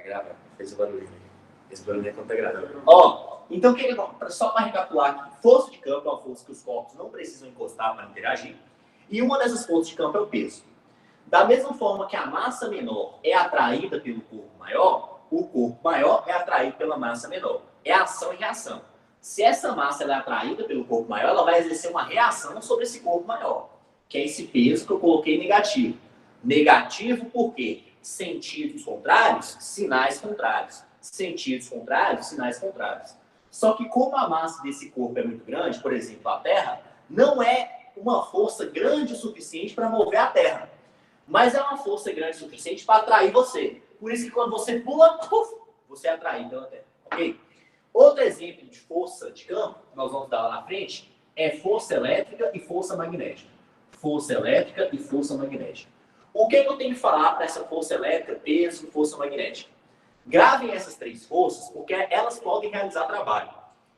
gravando. Fez o barulho. Esse barulho não tá gravando. Ó, então, só para recapitular aqui, força de campo é uma força que os corpos não precisam encostar para interagir. E uma dessas forças de campo é o peso. Da mesma forma que a massa menor é atraída pelo corpo maior, o corpo maior é atraído pela massa menor. É ação e reação. Se essa massa é atraída pelo corpo maior, ela vai exercer uma reação sobre esse corpo maior, que é esse peso que eu coloquei negativo. Negativo por quê? Sentidos contrários, sinais contrários. Sentidos contrários, sinais contrários. Só que como a massa desse corpo é muito grande, por exemplo, a Terra, não é uma força grande o suficiente para mover a Terra. Mas é uma força grande o suficiente para atrair você. Por isso que quando você pula, você é atraído pela Terra. Ok? Outro exemplo de força de campo, que nós vamos dar lá na frente, é força elétrica e força magnética. Força elétrica e força magnética. O que eu tenho que falar para essa força elétrica, peso e força magnética? Gravem essas três forças, porque elas podem realizar trabalho.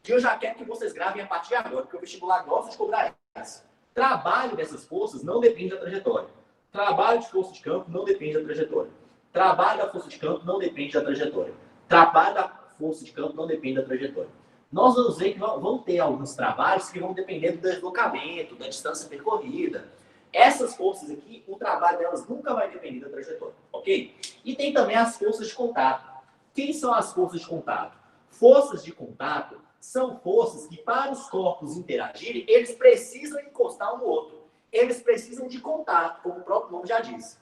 E eu já quero que vocês gravem a partir de agora, porque o vestibular gosta de cobrar elas. Trabalho dessas forças não depende da trajetória. Trabalho de força de campo não depende da trajetória. Trabalho da força de campo não depende da trajetória. Trabalho da força de campo não depende da trajetória. Nós vamos ver que vão ter alguns trabalhos que vão depender do deslocamento, da distância percorrida. Essas forças aqui, o trabalho delas nunca vai depender da trajetória, ok? E tem também as forças de contato. Quem são as forças de contato? Forças de contato são forças que, para os corpos interagirem, eles precisam encostar um no outro. Eles precisam de contato, como o próprio nome já diz.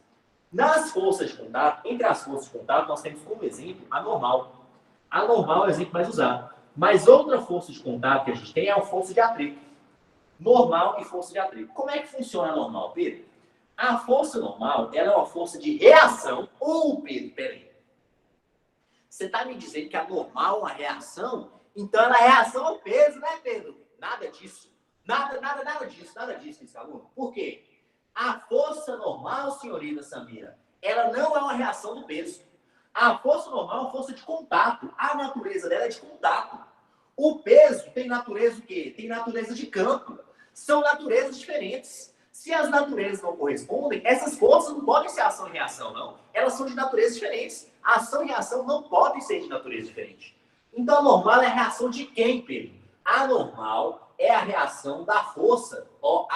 Nas forças de contato, entre as forças de contato, nós temos como exemplo a normal. A normal é o exemplo mais usado. Mas outra força de contato que a gente tem é a força de atrito. Normal e força de atrito. Como é que funciona a normal, Pedro? A força normal, ela é uma força de reação. Pedro, peraí. Você está me dizendo que a normal é uma reação? Então ela é reação ao peso, né, Pedro? Nada disso. Nada disso, esse aluno. Por quê? A força normal, senhorita Samira, ela não é uma reação do peso. A força normal é uma força de contato. A natureza dela é de contato. O peso tem natureza o quê? Tem natureza de campo. São naturezas diferentes. Se as naturezas não correspondem, essas forças não podem ser ação e reação, não. Elas são de naturezas diferentes. A ação e reação não podem ser de natureza diferente. Então, a normal é a reação de quem, Pedro? A normal é a reação da força. Ó,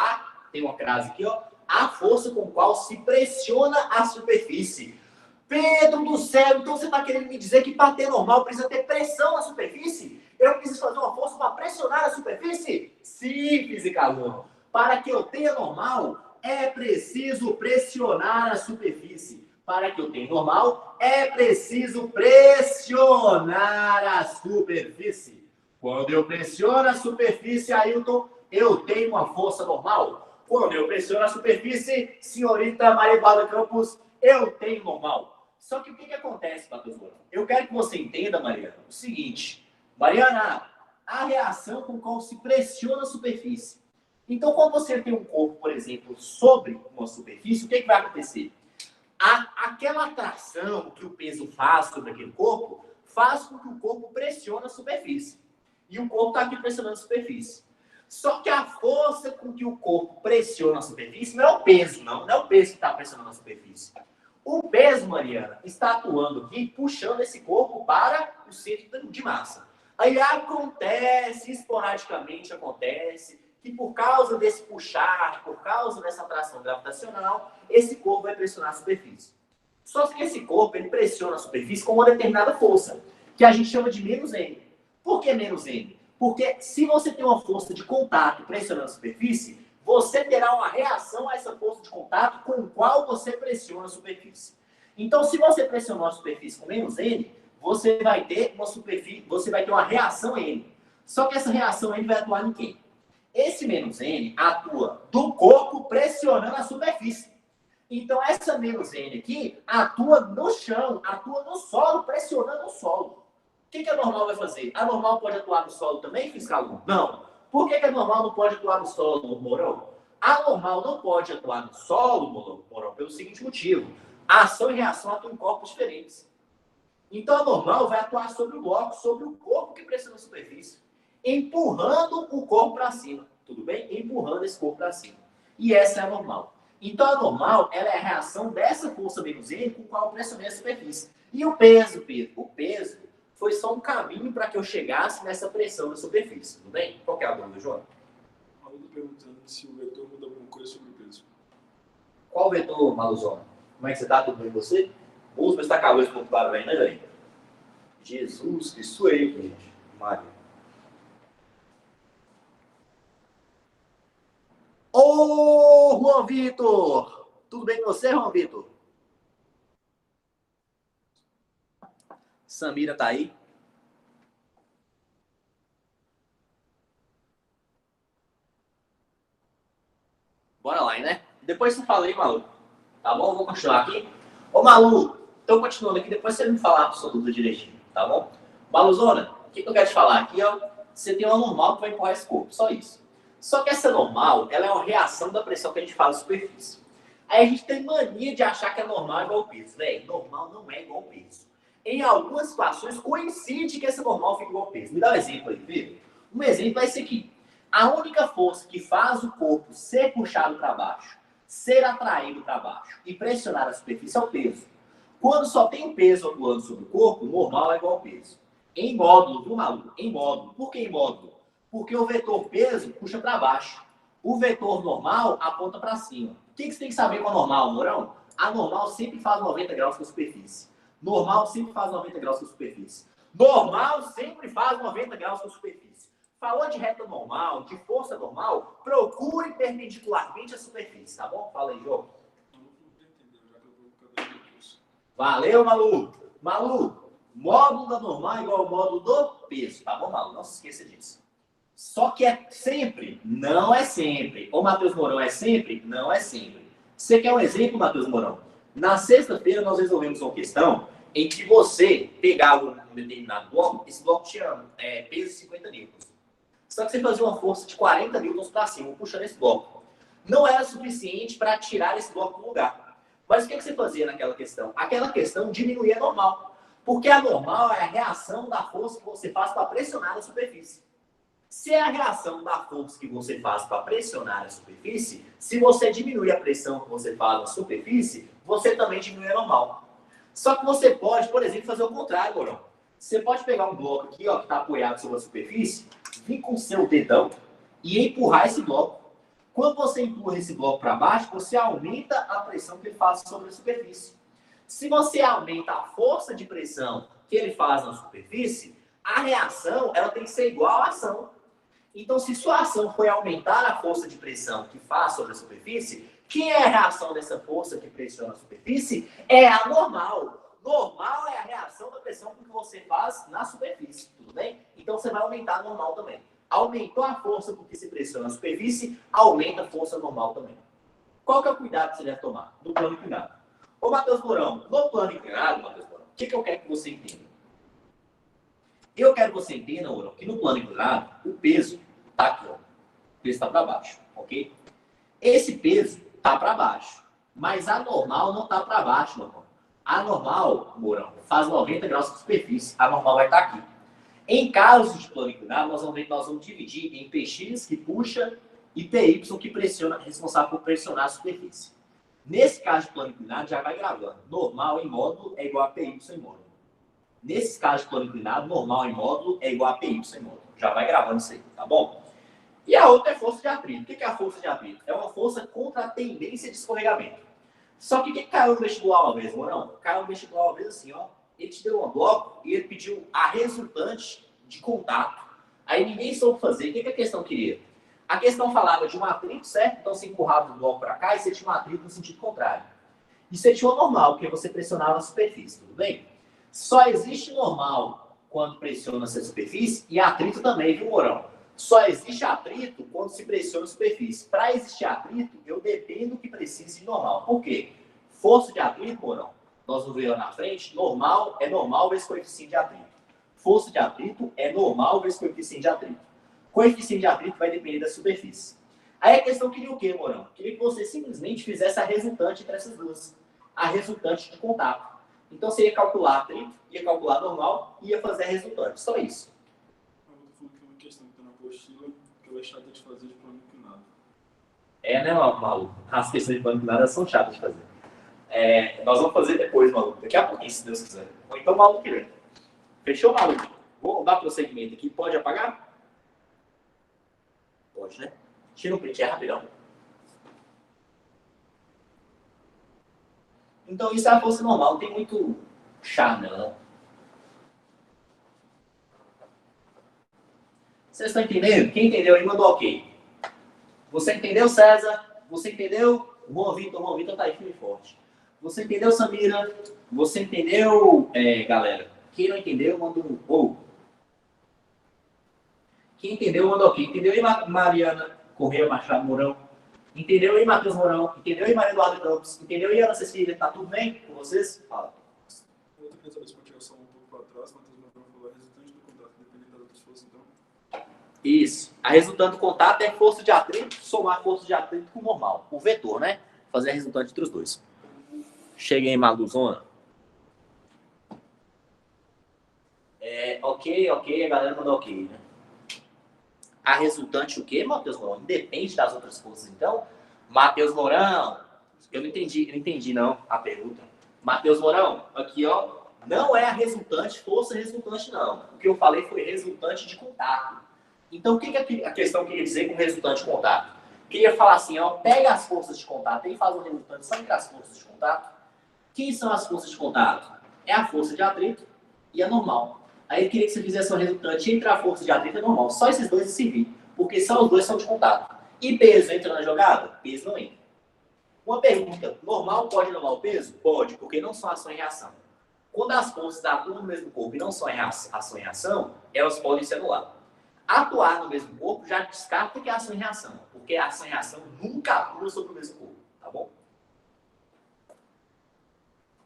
tem uma frase aqui, ó. A força com qual se pressiona a superfície. Pedro do céu, então você está querendo me dizer que para ter normal precisa ter pressão na superfície? Eu preciso fazer uma força para pressionar a superfície? Sim, física aluno. Para que eu tenha normal, é preciso pressionar a superfície. Para que eu tenha normal, é preciso pressionar a superfície. Quando eu pressiono a superfície, Ailton, eu tenho uma força normal. Quando eu pressiono a superfície, senhorita Maria Eduarda Campos, eu tenho normal. Só que o que acontece, Matheus Moura? Eu quero que você entenda, Mariana, o seguinte. Mariana, a reação com qual se pressiona a superfície. Então, quando você tem um corpo, por exemplo, sobre uma superfície, o que vai acontecer? Aquela atração que o peso faz sobre aquele corpo, faz com que o corpo pressione a superfície. E o corpo está aqui pressionando a superfície. Só que a força com que o corpo pressiona a superfície não é o peso, não. Não é o peso que está pressionando a superfície. O peso, Mariana, está atuando aqui, puxando esse corpo para o centro de massa. Aí acontece, esporadicamente acontece, que por causa desse puxar, por causa dessa atração gravitacional, esse corpo vai pressionar a superfície. Só que esse corpo, ele pressiona a superfície com uma determinada força, que a gente chama de menos M. Por que menos M? Porque se você tem uma força de contato pressionando a superfície, você terá uma reação a essa força de contato com o qual você pressiona a superfície. Então, se você pressionar a superfície com menos N, você vai ter uma reação N. Só que essa reação N vai atuar em quem? Esse menos N atua do corpo pressionando a superfície. Então, essa menos N aqui atua no chão, atua no solo, pressionando o solo. O que a normal vai fazer? A normal pode atuar no solo também, fiscal? Não. Por que a normal não pode atuar no solo, Mourão? A normal não pode atuar no solo, Mourão, pelo seguinte motivo. A ação e reação atuam em corpos diferentes. Então, a normal vai atuar sobre o bloco, sobre o corpo que pressiona a superfície, empurrando o corpo para cima. Tudo bem? Empurrando esse corpo para cima. E essa é a normal. Então, a normal, ela é a reação dessa força menos M com a qual eu pressionei a superfície. E o peso, Pedro? O peso foi só um caminho para que eu chegasse nessa pressão na superfície, tudo bem? Qual que é a dúvida, João? Eu estou perguntando se o vetor muda alguma coisa sobre o peso. Qual vetor, Maluzona? Como é que você tá? Tudo bem com você? O uso está calor esse ponto claro aí, né, velho? Jesus, que isso aí, gente. Maria. Ô, Juan Vitor! Tudo bem com você, Juan Vitor? Samira tá aí? Bora lá, né? Depois você fala aí, Malu. Tá bom? Vou continuar aqui. Ô, Malu, então continuando aqui, depois você me falar a sua dúvida direitinho, tá bom? Maluzona, o que eu quero te falar aqui, ó? Você tem uma normal que vai empurrar esse corpo, só isso. Só que essa normal, ela é uma reação da pressão que a gente faz na superfície. Aí a gente tem mania de achar que a normal é igual ao peso. Véi, normal não é igual ao peso. Em algumas situações, coincide que essa normal fica igual ao peso. Me dá um exemplo aí, viu? Um exemplo vai ser que a única força que faz o corpo ser puxado para baixo, ser atraído para baixo e pressionar a superfície é o peso. Quando só tem peso atuando sobre o corpo, normal é igual ao peso. Em módulo, viu, maluco? Em módulo. Por que em módulo? Porque o vetor peso puxa para baixo. O vetor normal aponta para cima. O que você tem que saber com a normal, Mourão? A normal sempre faz 90 graus com a superfície. Normal sempre faz 90 graus com a superfície. Normal sempre faz 90 graus com a superfície. Falou de reta normal, de força normal, procure perpendicularmente a superfície, tá bom? Fala aí, João. Valeu, Malu. Malu, módulo da normal é igual ao módulo do peso, tá bom, Malu? Não se esqueça disso. Só que é sempre? Não é sempre. Ô, Matheus Mourão, é sempre? Não é sempre. Você quer um exemplo, Matheus Mourão? Na sexta-feira nós resolvemos uma questão em que você pegava um determinado bloco, esse bloco tinha peso de 50 newtons. Só que você fazia uma força de 40 newtons para cima, puxando esse bloco. Não era suficiente para tirar esse bloco do lugar. Mas o que você fazia naquela questão? Aquela questão diminuía a normal. Porque a normal é a reação da força que você faz para pressionar a superfície. Se é a reação da força que você faz para pressionar a superfície, se você diminui a pressão que você faz na superfície, você também diminui a normal. Só que você pode, por exemplo, fazer o contrário, Morão. Você pode pegar um bloco aqui, ó, que está apoiado sobre a superfície, vir com o seu dedão e empurrar esse bloco. Quando você empurra esse bloco para baixo, você aumenta a pressão que ele faz sobre a superfície. Se você aumenta a força de pressão que ele faz na superfície, a reação ela tem que ser igual à ação. Então, se sua ação foi aumentar a força de pressão que faz sobre a superfície, que é a reação dessa força que pressiona a superfície? É a normal. Normal é a reação da pressão que você faz na superfície, tudo bem? Então, você vai aumentar a normal também. Aumentou a força porque se pressiona a superfície, aumenta a força normal também. Qual que é o cuidado que você deve tomar? No plano inclinado. Ô, Matheus Mourão, no plano inclinado, Matheus Mourão, o que eu quero que você entenda? Eu quero que você entenda, Mourão, que no plano inclinado, o peso está aqui, ó. O peso está para baixo, ok? Esse peso está para baixo, mas a normal não está para baixo, meu irmão. A normal, Mourão, faz 90 graus de superfície. A normal vai estar aqui. Em caso de plano inclinado, nós vamos dividir em Px, que puxa, e Py, que pressiona, responsável por pressionar a superfície. Nesse caso de plano inclinado, já vai gravando. Normal em módulo é igual a Py em módulo. Nesse caso de plano inclinado, normal em módulo é igual a Py em módulo. Já vai gravando isso aí, tá bom? E a outra é força de atrito. O que é a força de atrito? É uma força contra a tendência de escorregamento. Só que o que caiu no vestibular uma vez, Morão? Caiu no vestibular uma vez assim, ó. Ele te deu um bloco e ele pediu a resultante de contato. Aí ninguém soube fazer. O que a questão queria? A questão falava de um atrito, certo? Então você empurrava o bloco para cá e você tinha um atrito no sentido contrário. E você tinha o normal, porque você pressionava a superfície, tudo bem? Só existe normal quando pressiona essa superfície e atrito também, viu, Morão? Só existe atrito quando se pressiona a superfície. Para existir atrito, eu dependo que precise de normal. Por quê? Força de atrito, Morão, nós vamos ver lá na frente, normal é normal vezes coeficiente de atrito. Força de atrito é normal vezes coeficiente de atrito. Coeficiente de atrito vai depender da superfície. Aí a questão queria o quê, Morão? Queria que você simplesmente fizesse a resultante entre essas duas. A resultante de contato. Então você ia calcular atrito, ia calcular normal e ia fazer a resultante. Só isso. Eu vou falar que é uma questão que está na apostila que eu é chata de fazer de plano inclinado. É, né, maluco? As questões de banco de nada são chatas de fazer. Nós vamos fazer depois, maluco. Daqui a pouquinho, se Deus quiser. Ou então, maluco, que vem. Fechou, maluco? Vou dar prosseguimento aqui. Pode apagar? Pode, né? Tira um print, rapidão. Então, isso é a força normal. Não tem muito chá nela, não. Vocês estão entendendo? Quem entendeu aí, mandou ok. Você entendeu, César? Você entendeu? Juan Vitor tá aí firme e forte. Você entendeu, Samira? Você entendeu, galera? Quem não entendeu, manda um ou. Quem entendeu, manda ok. Entendeu aí, Mariana Correia Machado Mourão? Entendeu aí, Matheus Mourão? Entendeu aí, Maria Eduardo Campos? Entendeu aí, Ana Cecília? Tá tudo bem com vocês? Fala. Outra questão dessa continuação um pouco para trás, Matheus Mourão falou, resultante do contato, dependendo das outras forças, então. Isso. A resultante do contato é força de atrito, somar força de atrito com o normal. O vetor, né? Fazer a resultante entre os dois. Cheguei em Maluzona. Ok, a galera mandou ok, né? A resultante o quê, Matheus Mourão? Independe das outras forças, então? Matheus Mourão, eu não entendi não a pergunta. Matheus Mourão, aqui ó, não é a resultante, força resultante não. O que eu falei foi resultante de contato. Então, o que a questão queria dizer com resultante de contato? Queria falar assim, ó, pega as forças de contato e faz um resultante só entre as forças de contato. Quem são as forças de contato? É a força de atrito e a normal. Aí eu queria que você fizesse um resultante entre a força de atrito e a normal. Só esses dois se servir, porque só os dois são de contato. E peso entra na jogada? Peso não entra. Uma pergunta, normal pode anular o peso? Pode, porque não são ação e reação. Quando as forças atuam no mesmo corpo e não são ação e reação, elas podem se anular. Atuar no mesmo corpo já descarta que é ação e reação, porque a ação e reação nunca atuam sobre o mesmo corpo, tá bom?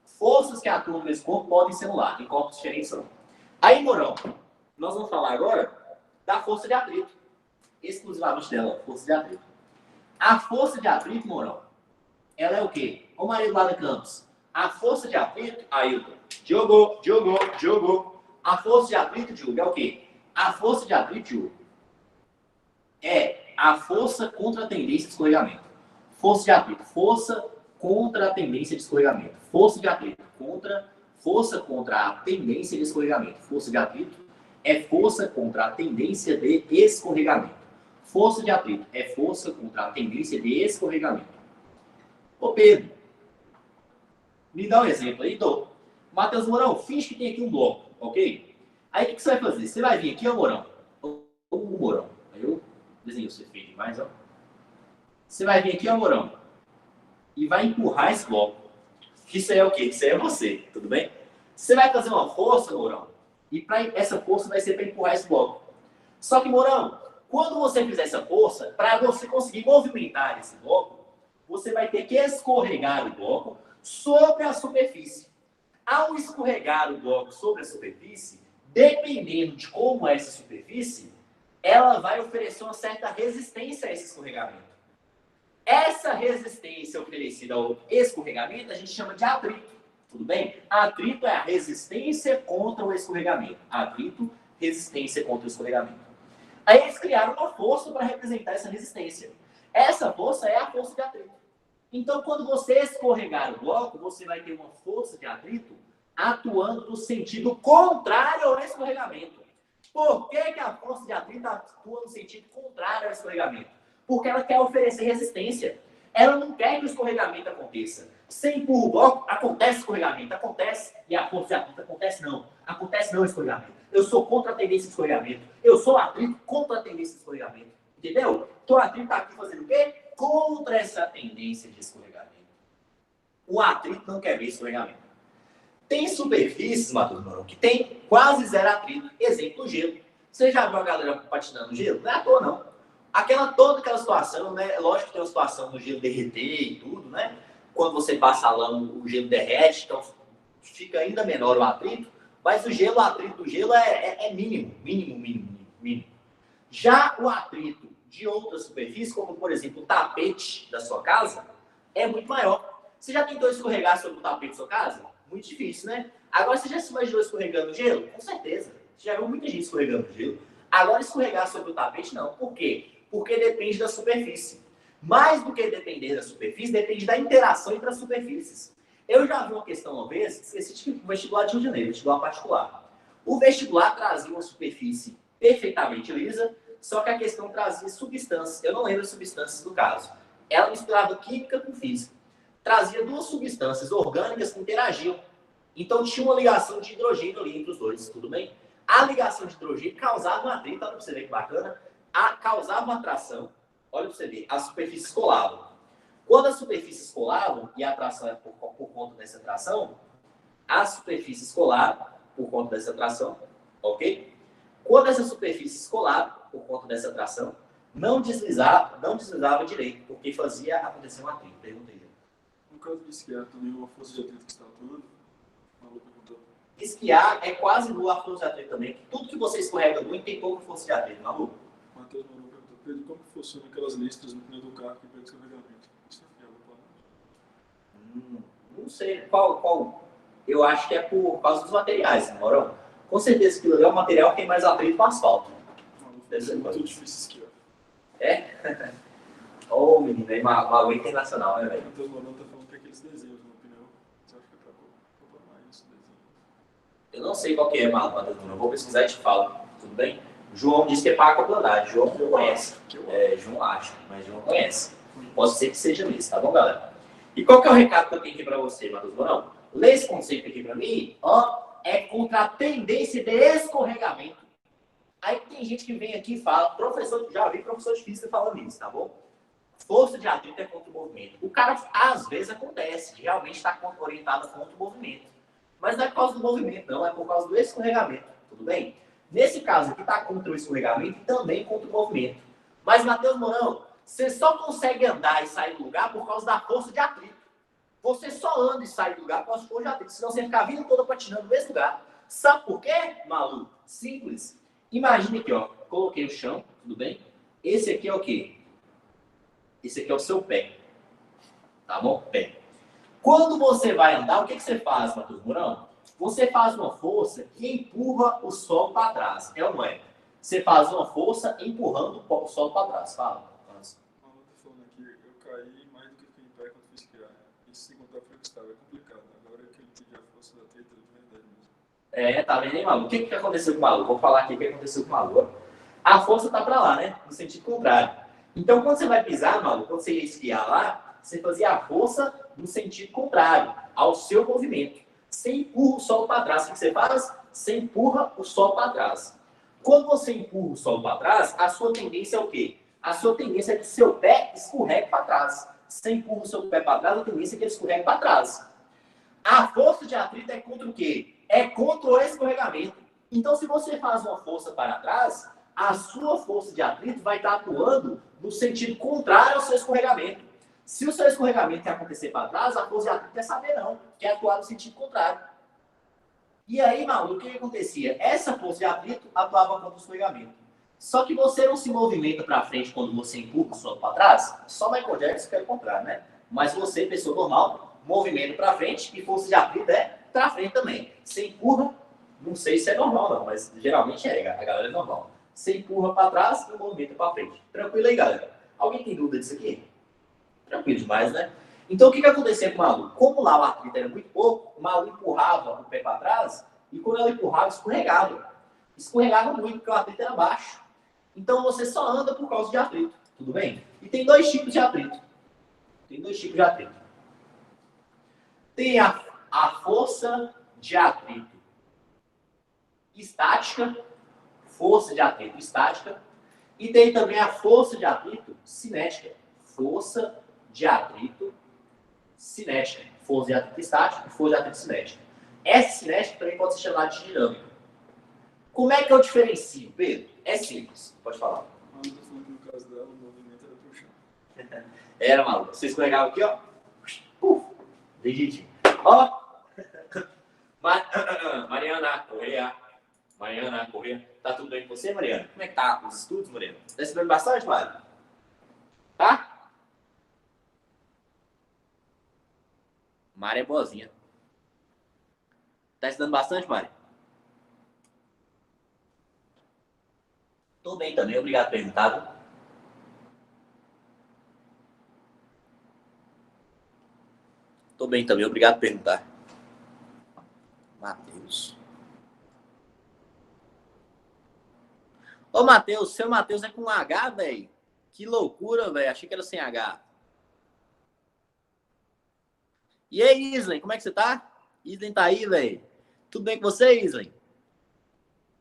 Forças que atuam no mesmo corpo podem se anular, em corpos diferentes são. Aí, Mourão, nós vamos falar agora da força de atrito. Exclusivamente dela, força de atrito. A força de atrito, Mourão, ela é o quê? Ô Maria Eduarda Campos, a força de atrito, Ailton, Diogo. A força de atrito, Diogo, é o quê? A força de atrito, Diogo, é a força contra a tendência de escorregamento. Força de atrito, força contra a tendência de escorregamento. Força de atrito, força contra a tendência de escorregamento. Força de atrito é força contra a tendência de escorregamento. Força de atrito é força contra a tendência de escorregamento. Ô Pedro, me dá um exemplo aí, Dô. Matheus Mourão, finge que tem aqui um bloco, ok? Aí o que você vai fazer? Você vai vir aqui, ó, Mourão. Ô, Mourão. Aí eu desenho você feio demais, ó. Você vai vir aqui, ó, Mourão. E vai empurrar esse bloco. Isso aí é o quê? Isso aí é você, tudo bem? Você vai fazer uma força, Mourão, e essa força vai ser para empurrar esse bloco. Só que, Mourão, quando você fizer essa força, para você conseguir movimentar esse bloco, você vai ter que escorregar o bloco sobre a superfície. Ao escorregar o bloco sobre a superfície, dependendo de como é essa superfície, ela vai oferecer uma certa resistência a esse escorregamento. Essa resistência oferecida ao escorregamento a gente chama de atrito, tudo bem? Atrito é a resistência contra o escorregamento. Atrito, resistência contra o escorregamento. Aí eles criaram uma força para representar essa resistência. Essa força é a força de atrito. Então, quando você escorregar o bloco, você vai ter uma força de atrito atuando no sentido contrário ao escorregamento. Por que a força de atrito atua no sentido contrário ao escorregamento? Porque ela quer oferecer resistência. Ela não quer que o escorregamento aconteça. Sem empurra o bloco, acontece escorregamento. Acontece, e a força de atrito acontece não. Acontece não o escorregamento. Eu sou contra a tendência de escorregamento. Eu sou atrito contra a tendência de escorregamento. Entendeu? Então o atrito está aqui fazendo o quê? Contra essa tendência de escorregamento. O atrito não quer ver escorregamento. Tem superfícies, Matheus Mourão, que tem quase zero atrito. Exemplo, gelo. Você já viu a galera patinando no gelo? Não é à toa, não. Toda aquela situação, né? Lógico que tem uma situação do gelo derreter e tudo, né? Quando você passa a lama, o gelo derrete, então fica ainda menor o atrito. Mas o atrito do gelo é mínimo. Já o atrito de outras superfícies, como por exemplo o tapete da sua casa, é muito maior. Você já tentou escorregar sobre o tapete da sua casa? Muito difícil, né? Agora, você já se imaginou escorregando no gelo? Com certeza. Você já viu muita gente escorregando no gelo. Agora, escorregar sobre o tapete, não. Por quê? Porque depende da superfície. Mais do que depender da superfície, depende da interação entre as superfícies. Eu já vi uma questão uma vez, esqueci de vestibular de Rio de Janeiro, vestibular particular. O vestibular trazia uma superfície perfeitamente lisa, só que a questão trazia substâncias. Eu não lembro as substâncias do caso. Ela misturava química com física. Trazia duas substâncias orgânicas que interagiam. Então tinha uma ligação de hidrogênio ali entre os dois, tudo bem? A ligação de hidrogênio causava um atrito, olha para você ver que bacana, causava uma atração, olha para você ver, as superfícies colavam. Quando as superfícies colavam, e a atração é por conta dessa atração, as superfícies colavam por conta dessa atração, ok? Quando essas superfícies colavam por conta dessa atração, não deslizava direito, porque fazia acontecer um atrito. Perguntei. No caso de esquiar, também uma força de atrito que está atuando? Esquiar é quase nula a força de atrito também. Tudo que você escorrega muito tem pouca força de atrito, maluco. Matheus Malu perguntou, Pedro, como funciona aquelas listras no pneu do carro que pega escorregamento? Isso é fiável para Não sei qual. Eu acho que é por causa dos materiais, Morão. Com certeza que é um material que tem mais atrito com asfalto. É muito difícil esquiar. É? Ô, menino, é Malu internacional, né, velho? O Matheus Malu tá falando que aqueles desenhos no pneu, você acha que é pra comprar mais esse desenho? Eu não sei qual que é, Matheus Malu. Eu vou pesquisar e te falo. Tudo bem? João disse que é para acoplandagem. João não conhece. João acha, mas João conhece. Pode ser que seja isso, tá bom, galera? E qual que é o recado que eu tenho aqui para você, Matheus Mourão? Lê esse conceito aqui para mim, ó, é contra a tendência de escorregamento. Aí tem gente que vem aqui e fala, professor, já vi professor de física falando isso, tá bom? Força de atrito é contra o movimento. O cara, às vezes, acontece, realmente está orientado contra o movimento. Mas não é por causa do movimento, não, é por causa do escorregamento, tudo bem? Nesse caso aqui está contra o escorregamento e também contra o movimento. Mas, Matheus Mourão, você só consegue andar e sair do lugar por causa da força de atrito. Você só anda e sai do lugar por causa da força de atrito, senão você fica a vida toda patinando no mesmo lugar. Sabe por quê, Malu? Simples. Imagine aqui, ó, coloquei o chão, tudo bem? Esse aqui é o quê? Esse aqui é o seu pé. Tá bom? Pé. Quando você vai andar, o que você faz, Matheus Mourão? Você faz uma força que empurra o solo para trás. É ou não é? Você faz uma força empurrando o solo para trás. Fala. Falando aqui, eu caí mais do que fiquei em pé quando fui esquiar. Isso sem contar o estava, é complicado. Agora é que ele pediu a força da treta de verdade mesmo. Tá vendo aí, Malu? O que aconteceu com o Malu? Vou falar aqui o que aconteceu com o Malu. A força tá para lá, né? No sentido contrário. Então, quando você vai pisar, Malu, quando você ia esquiar lá, você fazia a força no sentido contrário, ao seu movimento. Você empurra o solo para trás. O que você faz? Você empurra o solo para trás. Quando você empurra o solo para trás, a sua tendência é o quê? A sua tendência é que o seu pé escorregue para trás. Você empurra o seu pé para trás, a tendência é que ele escorregue para trás. A força de atrito é contra o quê? É contra o escorregamento. Então, se você faz uma força para trás, a sua força de atrito vai estar atuando no sentido contrário ao seu escorregamento. Se o seu escorregamento quer acontecer para trás, a força de atrito quer saber não, quer atuar no sentido contrário. E aí, Malu, o que acontecia? Essa força de atrito atuava contra o escorregamento. Só que você não se movimenta para frente quando você empurra o solo para trás, só Michael Jackson quer o contrário, né? Mas você, pessoa normal, movimento para frente e força de atrito é para frente também. Você empurra, não sei se é normal não, mas geralmente é, a galera é normal. Você empurra para trás e movimenta para frente. Tranquilo aí, galera? Alguém tem dúvida disso aqui? Tranquilo demais, né? Então, o que acontecia com o Malu? Como lá o atrito era muito pouco, o Malu empurrava o pé para trás e quando ela empurrava, escorregava. Escorregava muito, porque o atrito era baixo. Então, você só anda por causa de atrito, tudo bem? E tem dois tipos de atrito. Tem a força de atrito estática, e tem também a força de atrito cinética. Força de atrito cinética. Força de atrito estática e força de atrito cinética. Essa cinética também pode ser chamada de dinâmica. Como é que eu diferencio, Pedro? É simples, pode falar. A Ana está falando que no caso dela, o movimento era pro chão. Era, maluco. Você escorregava aqui, ó. Legítimo. Ó. Mariana Correia. Tá tudo bem com você, Mariana? Como é que tá os estudos, Mariana? Tá estudando bastante, Mari? Tá? Mari é boazinha. Tá estudando bastante, Mari? Tô bem também, obrigado por perguntar. Tô bem também, obrigado por perguntar. Matheus. Ô, Matheus, seu Matheus é com H, velho? Que loucura, velho. Achei que era sem H. E aí, Islen, como é que você tá? Islen tá aí, velho. Tudo bem com você, Islen?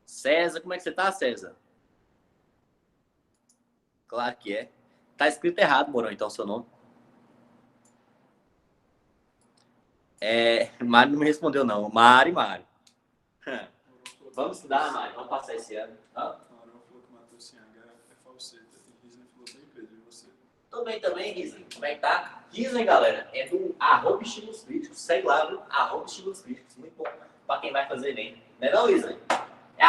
César, como é que você tá, César? Claro que é. Tá escrito errado, Morão, então, seu nome. Mário não me respondeu, não. Mário. Vamos estudar, Mário. Vamos passar esse ano. Marão falou que o Matheus sem H é falseta. E Rislen falou bem, Pedro, e você? Tô bem também, Rislen. Como é que tá? Rislen, galera, é do @Estímulos Críticos. Segue lá, viu? @Estímulos Críticos. Muito bom pra quem vai fazer Enem. Não é não, Rislen? É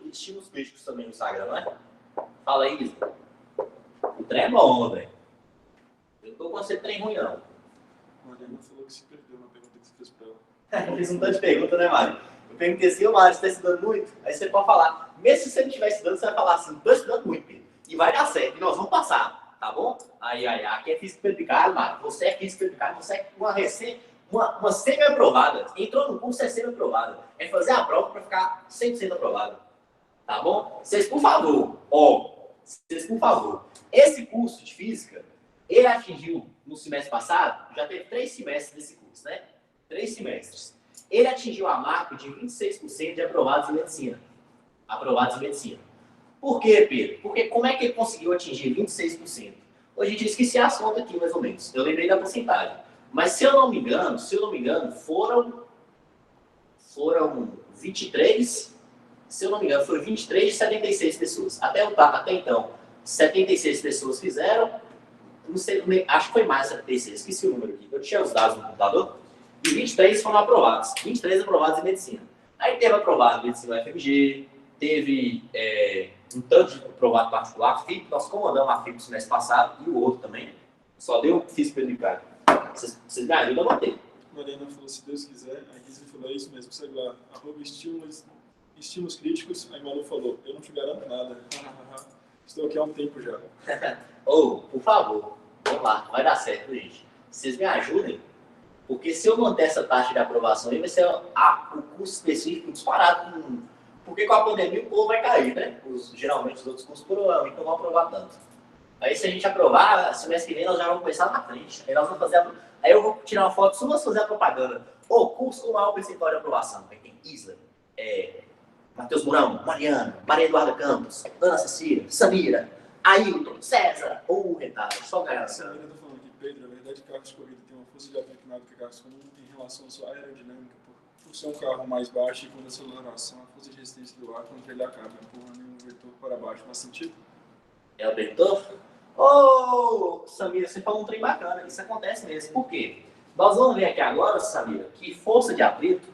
@Estímulos Críticos também no Instagram, não é? Fala aí, Rislen. O trem é bom, velho. Eu não tô com você trem ruim, não. Mariana falou que se perdeu na pergunta que você fez pra ela. Eu fiz um tanto de pergunta, né, Mário? Eu perguntei assim, ô Mário, você tá estudando muito? Aí você pode falar. Mesmo se você não estiver estudando, você vai falar assim, tô estudando muito, Pedro. E vai dar certo, e nós vamos passar, tá bom? Aí, aqui é física aplicada, Mário. Você é física aplicada, você é uma semi-aprovada. Entrou no curso, é semi-aprovada. É fazer a prova para ficar 100% aprovado. Tá bom? Vocês, por favor, esse curso de física, ele atingiu no semestre passado, já teve 3 semestres desse curso, né? 3 semestres. Ele atingiu a marca de 26% de aprovados em medicina. Por quê, Pedro? Porque como é que ele conseguiu atingir 26%? Hoje eu esqueci as contas aqui, mais ou menos. Eu lembrei da porcentagem. Mas se eu não me engano, foram 23, se eu não me engano, foram 23 de 76 pessoas. Até então, 76 pessoas fizeram, não sei, acho que foi mais 76, esqueci o número aqui. Eu tinha os dados no computador. E 23 foram aprovados. 23 aprovados em medicina. Aí teve aprovado em medicina UFMG, teve um tanto de aprovado particular. FIP, nós comandamos a FIP no semestre passado e o outro também. Só deu físico aplicado. Vocês me ajudam a manter. Mariana falou, se Deus quiser. A Gisele falou, é isso mesmo. Segue lá. @estímulos críticos. Aí Malu falou, eu não te garanto nada. Estou aqui há um tempo já. Por favor, vamos lá. Vai dar certo, gente. Vocês me ajudem. Porque se eu manter essa taxa de aprovação aí, vai ser o curso específico disparado. Porque com a pandemia o povo vai cair, né? Geralmente os outros cursos provavelmente não vão aprovar tanto. Aí se a gente aprovar, semestre que vem nós já vamos começar na frente. Aí nós vamos fazer aí eu vou tirar uma foto só vamos fazer a propaganda. Curso com maior percentual de aprovação. Aí tem Isla, Matheus Mourão, Mariana, Maria Eduarda Campos, Ana Cecília, Samira, Ailton, César, Renato, só ganhar. A Samira tá falando aqui, Pedro, na verdade, carros de corrida tem uma força de atrito maior do que carros comuns em relação à sua aerodinâmica, por ser um carro mais baixo e quando a aceleração, a força de resistência do ar, quando ele acaba empurrando um vetor para baixo. Faz sentido? É o vetor? Samira, você falou um trem bacana. Isso acontece mesmo. Por quê? Nós vamos ver aqui agora, Samira, que força de atrito,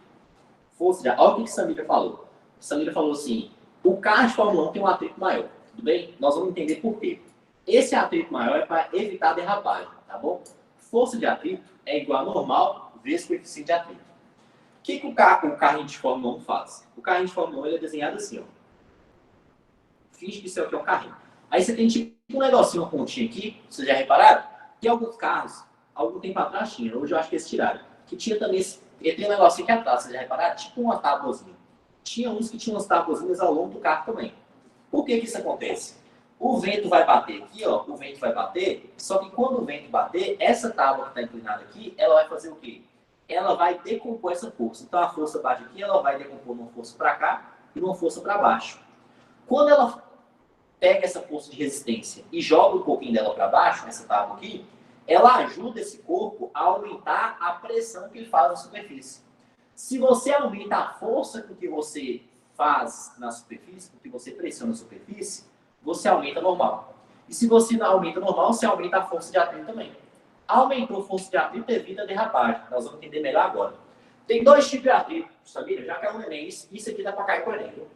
olha o que Samira falou. Samira falou assim, o carro de Fórmula 1 tem um atrito maior. Tudo bem? Nós vamos entender por quê. Esse atrito maior é para evitar a derrapagem, tá bom? Força de atrito é igual a normal vezes coeficiente de atrito. O que o carrinho de Fórmula 1 faz? O carrinho de Fórmula 1 ele é desenhado assim, ó. Finge que isso aqui é o carrinho. Aí você tem tipo um negocinho, uma pontinha aqui, vocês já repararam? Que alguns carros, algum tempo atrás tinha, hoje eu acho que eles tiraram. Que tinha também, ele tem um negocinho aqui atrás, vocês já repararam? Tipo uma tábuazinha. Tinha uns que tinham as tábuazinhas ao longo do carro também. Por que isso acontece? O vento vai bater aqui, ó, só que quando o vento bater, essa tábua que está inclinada aqui, ela vai fazer o quê? Ela vai decompor essa força. Então a força bate aqui, ela vai decompor uma força para cá e uma força para baixo. Quando ela pega essa força de resistência e joga um pouquinho dela para baixo, nessa tábua aqui, ela ajuda esse corpo a aumentar a pressão que ele faz na superfície. Se você aumenta a força com que você faz na superfície, com que você pressiona na superfície, você aumenta normal. E se você não aumenta normal, você aumenta a força de atrito também. Aumentou a força de atrito devido à derrapagem. Nós vamos entender melhor agora. Tem 2 tipos de atrito, sabia? Já caiu no Enem, isso aqui dá para cair com o Enem, viu?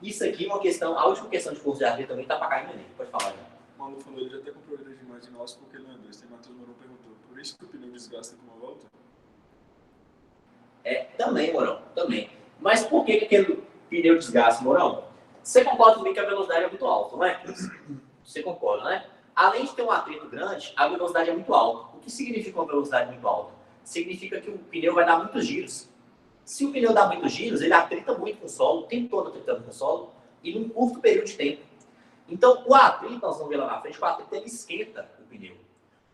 Isso aqui é uma questão, a última questão de força de atrito também dá para cair no Enem. Pode falar, já. O Malu falou, ele já até comprou ele de mais de nós porque ele não é 2. Tem Matheus Mourão perguntou, por isso que o pneu desgasta com uma volta? Também, Mourão, também. Mas por que aquele pneu desgasta, Mourão? Você concorda comigo que a velocidade é muito alta, não é? Você concorda, né? Além de ter um atrito grande, a velocidade é muito alta. O que significa uma velocidade muito alta? significa que o pneu vai dar muitos giros. Se o pneu dá muitos giros, ele atrita muito com o solo, o tempo todo atritando com o solo, e num curto período de tempo. Então, o atrito, nós vamos ver lá na frente, o atrito ele esquenta o pneu.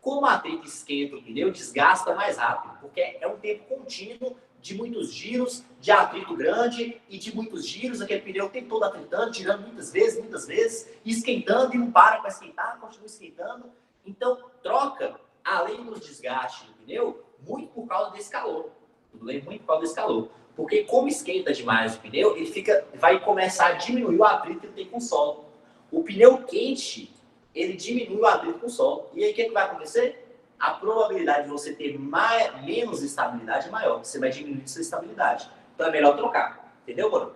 Como o atrito esquenta o pneu, desgasta mais rápido, porque é um tempo contínuo de muitos giros, de atrito grande e de muitos giros, aquele pneu o tempo todo atritando, tirando muitas vezes, esquentando e não para para esquentar, continua esquentando. Então, troca, além do desgaste do pneu, muito por causa desse calor. Tudo bem? Muito por causa desse calor. Porque como esquenta demais o pneu, ele vai começar a diminuir o atrito que ele tem com o solo. O pneu quente, ele diminui o atrito com o solo. E aí o que vai acontecer? A probabilidade de você ter menos estabilidade é maior. Você vai diminuir sua estabilidade. Então é melhor trocar. Entendeu, Bruno?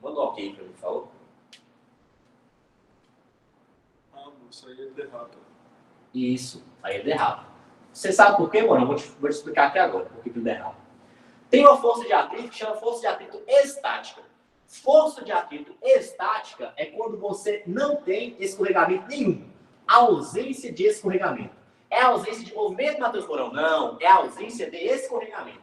Manda um ok para mim, por favor. Isso aí é derrapa. Isso, aí ele derrapa. Você sabe por quê, mano? Eu vou te explicar aqui agora por que ele derrapa. Tem uma força de atrito que chama força de atrito estática. Força de atrito estática é quando você não tem escorregamento nenhum. Ausência de escorregamento. É a ausência de movimento, Matheus Mourão? Não, é a ausência de escorregamento.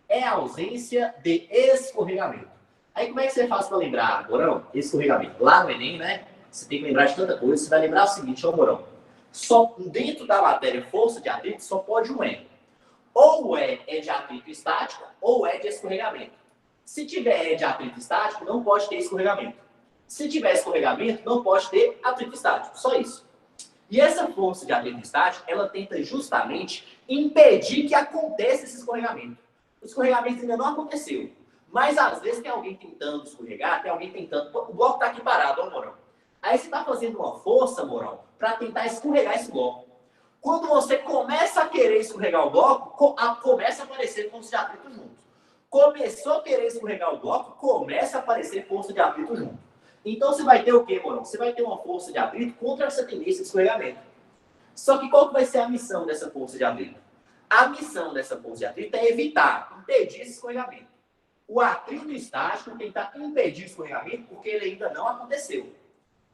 É a ausência de escorregamento. Aí como é que você faz para lembrar, Mourão? Escorregamento. Lá no Enem, né? Você tem que lembrar de tanta coisa. Você vai lembrar o seguinte, ó, Mourão. Só dentro da matéria força de atrito só pode um E. Ou é de atrito estático ou é de escorregamento. Se tiver de atrito estático, não pode ter escorregamento. Se tiver escorregamento, não pode ter atrito estático. Só isso. E essa força de atrito estático, ela tenta justamente impedir que aconteça esse escorregamento. O escorregamento ainda não aconteceu. Mas às vezes tem alguém tentando escorregar, tem alguém tentando... O bloco está aqui parado, ó, Mourão. Aí você está fazendo uma força, Mourão, para tentar escorregar esse bloco. Quando você começa a querer escorregar o bloco, começa a aparecer força de atrito junto. Começou a querer escorregar o bloco, começa a aparecer força de atrito junto. Então você vai ter o quê, Mourão? Você vai ter uma força de atrito contra essa tendência de escorregamento. Só que qual que vai ser a missão dessa força de atrito? A missão dessa força de atrito é evitar, impedir esse escorregamento. O atrito estático tentar impedir o escorregamento porque ele ainda não aconteceu.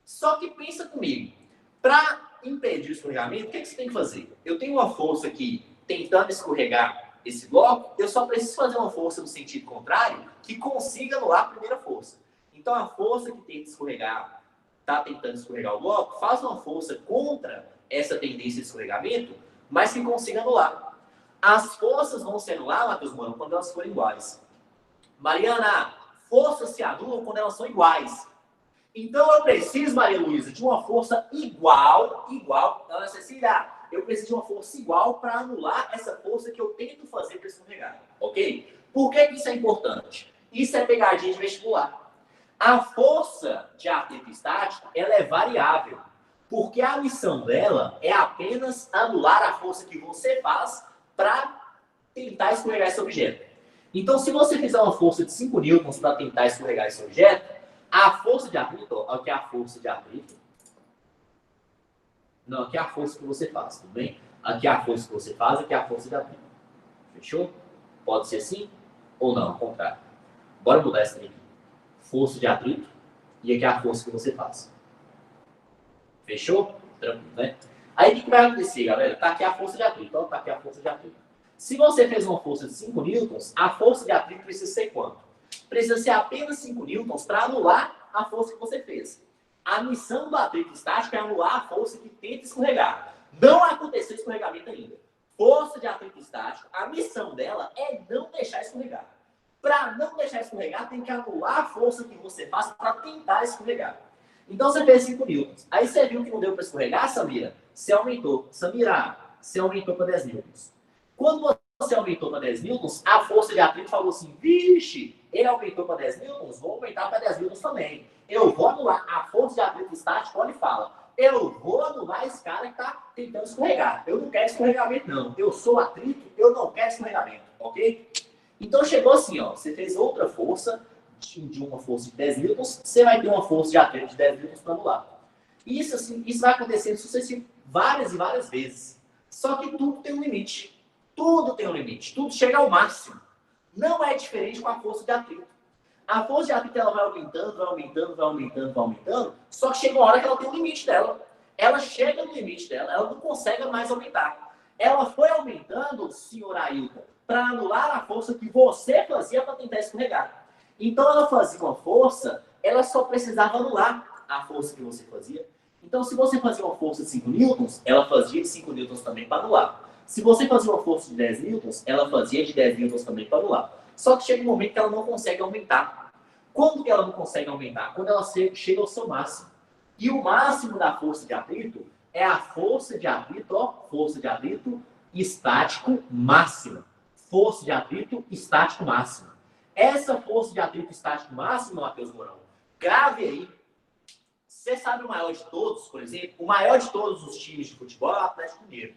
Só que pensa comigo, para impedir o escorregamento, o que você tem que fazer? Eu tenho uma força aqui tentando escorregar esse bloco, eu só preciso fazer uma força no sentido contrário que consiga anular a primeira força. Então a força que tenta escorregar, está tentando escorregar o bloco, faz uma força contra essa tendência de escorregamento, mas que consiga anular. As forças vão se anular, Matheus Mourão, quando elas forem iguais. Mariana, forças se anulam quando elas são iguais. Então eu preciso, Maria Luísa, de uma força igual. Ana Cecília, eu preciso de uma força igual para anular essa força que eu tento fazer para escorregar, ok? Por que isso é importante? Isso é pegadinha de vestibular. A força de atrito estático, ela é variável, porque a missão dela é apenas anular a força que você faz para tentar escorregar esse objeto. Então, se você fizer uma força de 5 newtons para tentar escorregar esse objeto, a força de atrito, aqui é a força de atrito. Não, aqui é a força que você faz, tudo bem? Aqui é a força que você faz, aqui é a força de atrito. Fechou? Pode ser assim ou não, ao contrário. Bora mudar essa aqui. Força de atrito e aqui é a força que você faz. Fechou? Tranquilo, né? Aí o que vai acontecer, galera? Tá aqui a força de atrito, ó, tá aqui a força de atrito. Se você fez uma força de 5 newtons, a força de atrito precisa ser quanto? Precisa ser apenas 5 newtons para anular a força que você fez. A missão do atrito estático é anular a força que tenta escorregar. Não aconteceu escorregamento ainda. Força de atrito estático, a missão dela é não deixar escorregar. Para não deixar escorregar, tem que anular a força que você faz para tentar escorregar. Então você fez 5 newtons. Aí você viu que não deu para escorregar, Samira? Você aumentou. Samira, você aumentou para 10 newtons. Quando você aumentou para 10 newtons, a força de atrito falou assim, vixe, ele aumentou para 10 newtons, vou aumentar para 10 newtons também. Eu vou anular a força de atrito estático, olha e fala, eu vou anular esse cara que está tentando escorregar. Eu não quero escorregamento, não. Eu sou atrito, eu não quero escorregamento, ok? Então chegou assim, ó, você fez outra força, de uma força de 10 newtons, você vai ter uma força de atrito de 10 newtons para anular. Isso, assim, isso vai acontecendo sucessivamente várias e várias vezes. Só que tudo tem um limite. Tudo tem um limite, tudo chega ao máximo. Não é diferente com a força de atrito. A força de atrito ela vai aumentando, vai aumentando, vai aumentando, vai aumentando, só que chega uma hora que ela tem um limite dela. Ela chega no limite dela, ela não consegue mais aumentar. Ela foi aumentando, senhor Ailton, para anular a força que você fazia para tentar escorregar. Então, ela fazia uma força, ela só precisava anular a força que você fazia. Então, se você fazia uma força de 5 newtons, ela fazia de 5 newtons também para anular. Se você fazia uma força de 10 newtons, ela fazia de 10 newtons também para anular. Só que chega um momento que ela não consegue aumentar. Quando que ela não consegue aumentar? Quando ela chega ao seu máximo. E o máximo da força de atrito é a força de atrito, força de atrito estático máxima. Força de atrito estático máximo. Essa força de atrito estático máximo, Matheus Mourão, grave aí. Você sabe o maior de todos, por exemplo? O maior de todos os times de futebol é o Atlético Mineiro.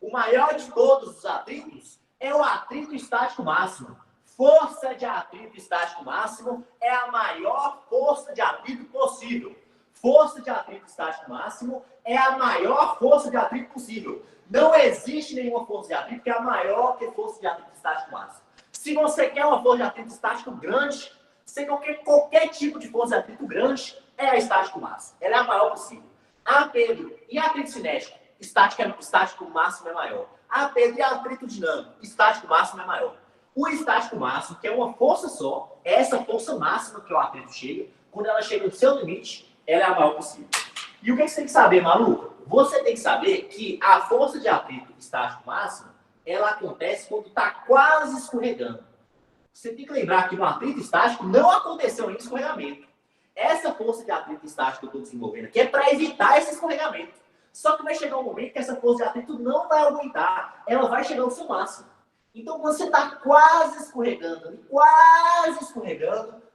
O maior de todos os atritos é o atrito estático máximo. Força de atrito estático máximo é a maior força de atrito possível. Força de atrito estático máximo é a maior força de atrito possível. Não existe nenhuma força de atrito que é maior que a força de atrito estático máximo. Se você quer uma força de atrito estático grande, você quer qualquer tipo de força de atrito grande, é a estático máximo. Ela é a maior possível. Ah, Pedro, e atrito cinético? Estático máximo é maior. Ah, Pedro, e atrito dinâmico? Estático máximo é maior. O estático máximo, que é uma força só, é essa força máxima que o atrito chega, quando ela chega no seu limite, ela é a maior possível. E o que você tem que saber, maluco? Você tem que saber que a força de atrito estático máximo, ela acontece quando está quase escorregando. Você tem que lembrar que no atrito estático não aconteceu nenhum escorregamento. Essa força de atrito estático que eu estou desenvolvendo aqui é para evitar esse escorregamento. Só que vai chegar um momento que essa força de atrito não vai aumentar, ela vai chegar ao seu máximo. Então, quando você está quase escorregando,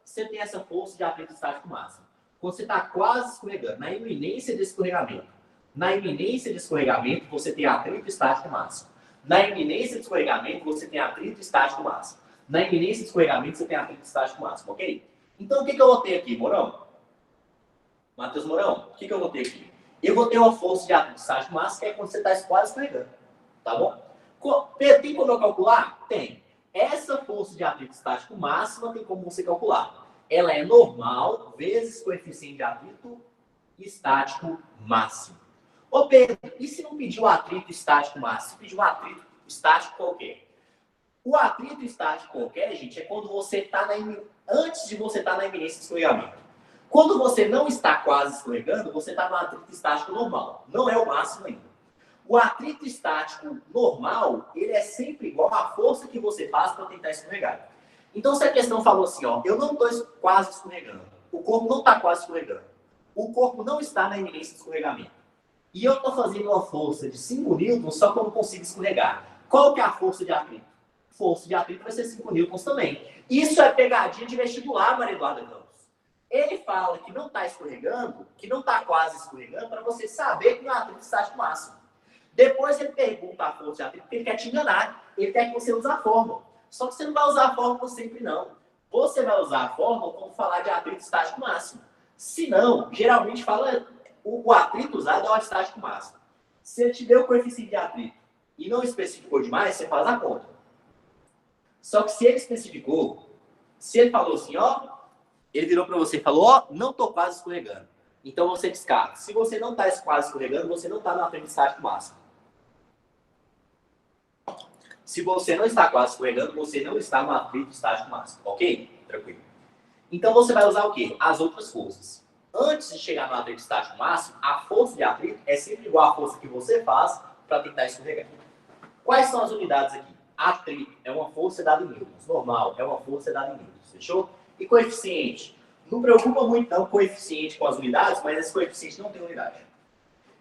você tem essa força de atrito estático máximo. Quando você está quase escorregando, na iminência de escorregamento. Na iminência de escorregamento, você tem atrito estático máximo. Na iminência de escorregamento, você tem atrito estático máximo. Na iminência de escorregamento, você tem atrito estático máximo, ok? Então, o que eu vou ter aqui, Mourão? Matheus Mourão, o que eu vou ter aqui? Eu vou ter uma força de atrito estático máximo, que é quando você está quase escorregando. Tá bom? Tem como eu calcular? Tem. Essa força de atrito estático máxima tem como você calcular. Ela é normal vezes coeficiente de atrito estático máximo. Ô Pedro, e se não pedir o atrito estático máximo? Se pedir um atrito estático qualquer? O atrito estático qualquer, gente, é quando você está antes de você estar na iminência de escorregamento. Quando você não está quase escorregando, você está no atrito estático normal. Não é o máximo ainda. O atrito estático normal, ele é sempre igual à força que você faz para tentar escorregar. Então, se a questão falou assim, ó, eu não estou quase escorregando, o corpo não está quase escorregando, o corpo não está na iminência de escorregamento, e eu estou fazendo uma força de 5 newtons só que eu não consigo escorregar. Qual que é a força de atrito? Força de atrito vai ser 5 newtons também. Isso é pegadinha de vestibular, Maria Eduarda Campos. Ele fala que não está escorregando, que não está quase escorregando, para você saber que não é atrito estático máximo. Depois ele pergunta a força de atrito porque ele quer te enganar. Ele quer que você use a fórmula. Só que você não vai usar a fórmula sempre, não. Você vai usar a fórmula quando falar de atrito estático máximo. Se não, geralmente fala o atrito usado é o estático máximo. Se ele te deu o coeficiente de atrito e não especificou demais, você faz a conta. Só que se ele especificou, se ele falou assim, ó, ele virou para você e falou, ó, não tô quase escorregando. Então você descarta. Se você não está quase escorregando, você não está no atrito estático máximo. Se você não está quase escorregando, você não está no atrito estático máximo. Ok? Tranquilo. Então você vai usar o quê? As outras forças. Antes de chegar no atrito estático máximo, a força de atrito é sempre igual à força que você faz para tentar escorregar. Quais são as unidades aqui? Atrito é uma força dada em newtons. Normal é uma força dada em newtons. Fechou? E coeficiente? Não preocupa muito não coeficiente com as unidades, mas esse coeficiente não tem unidade.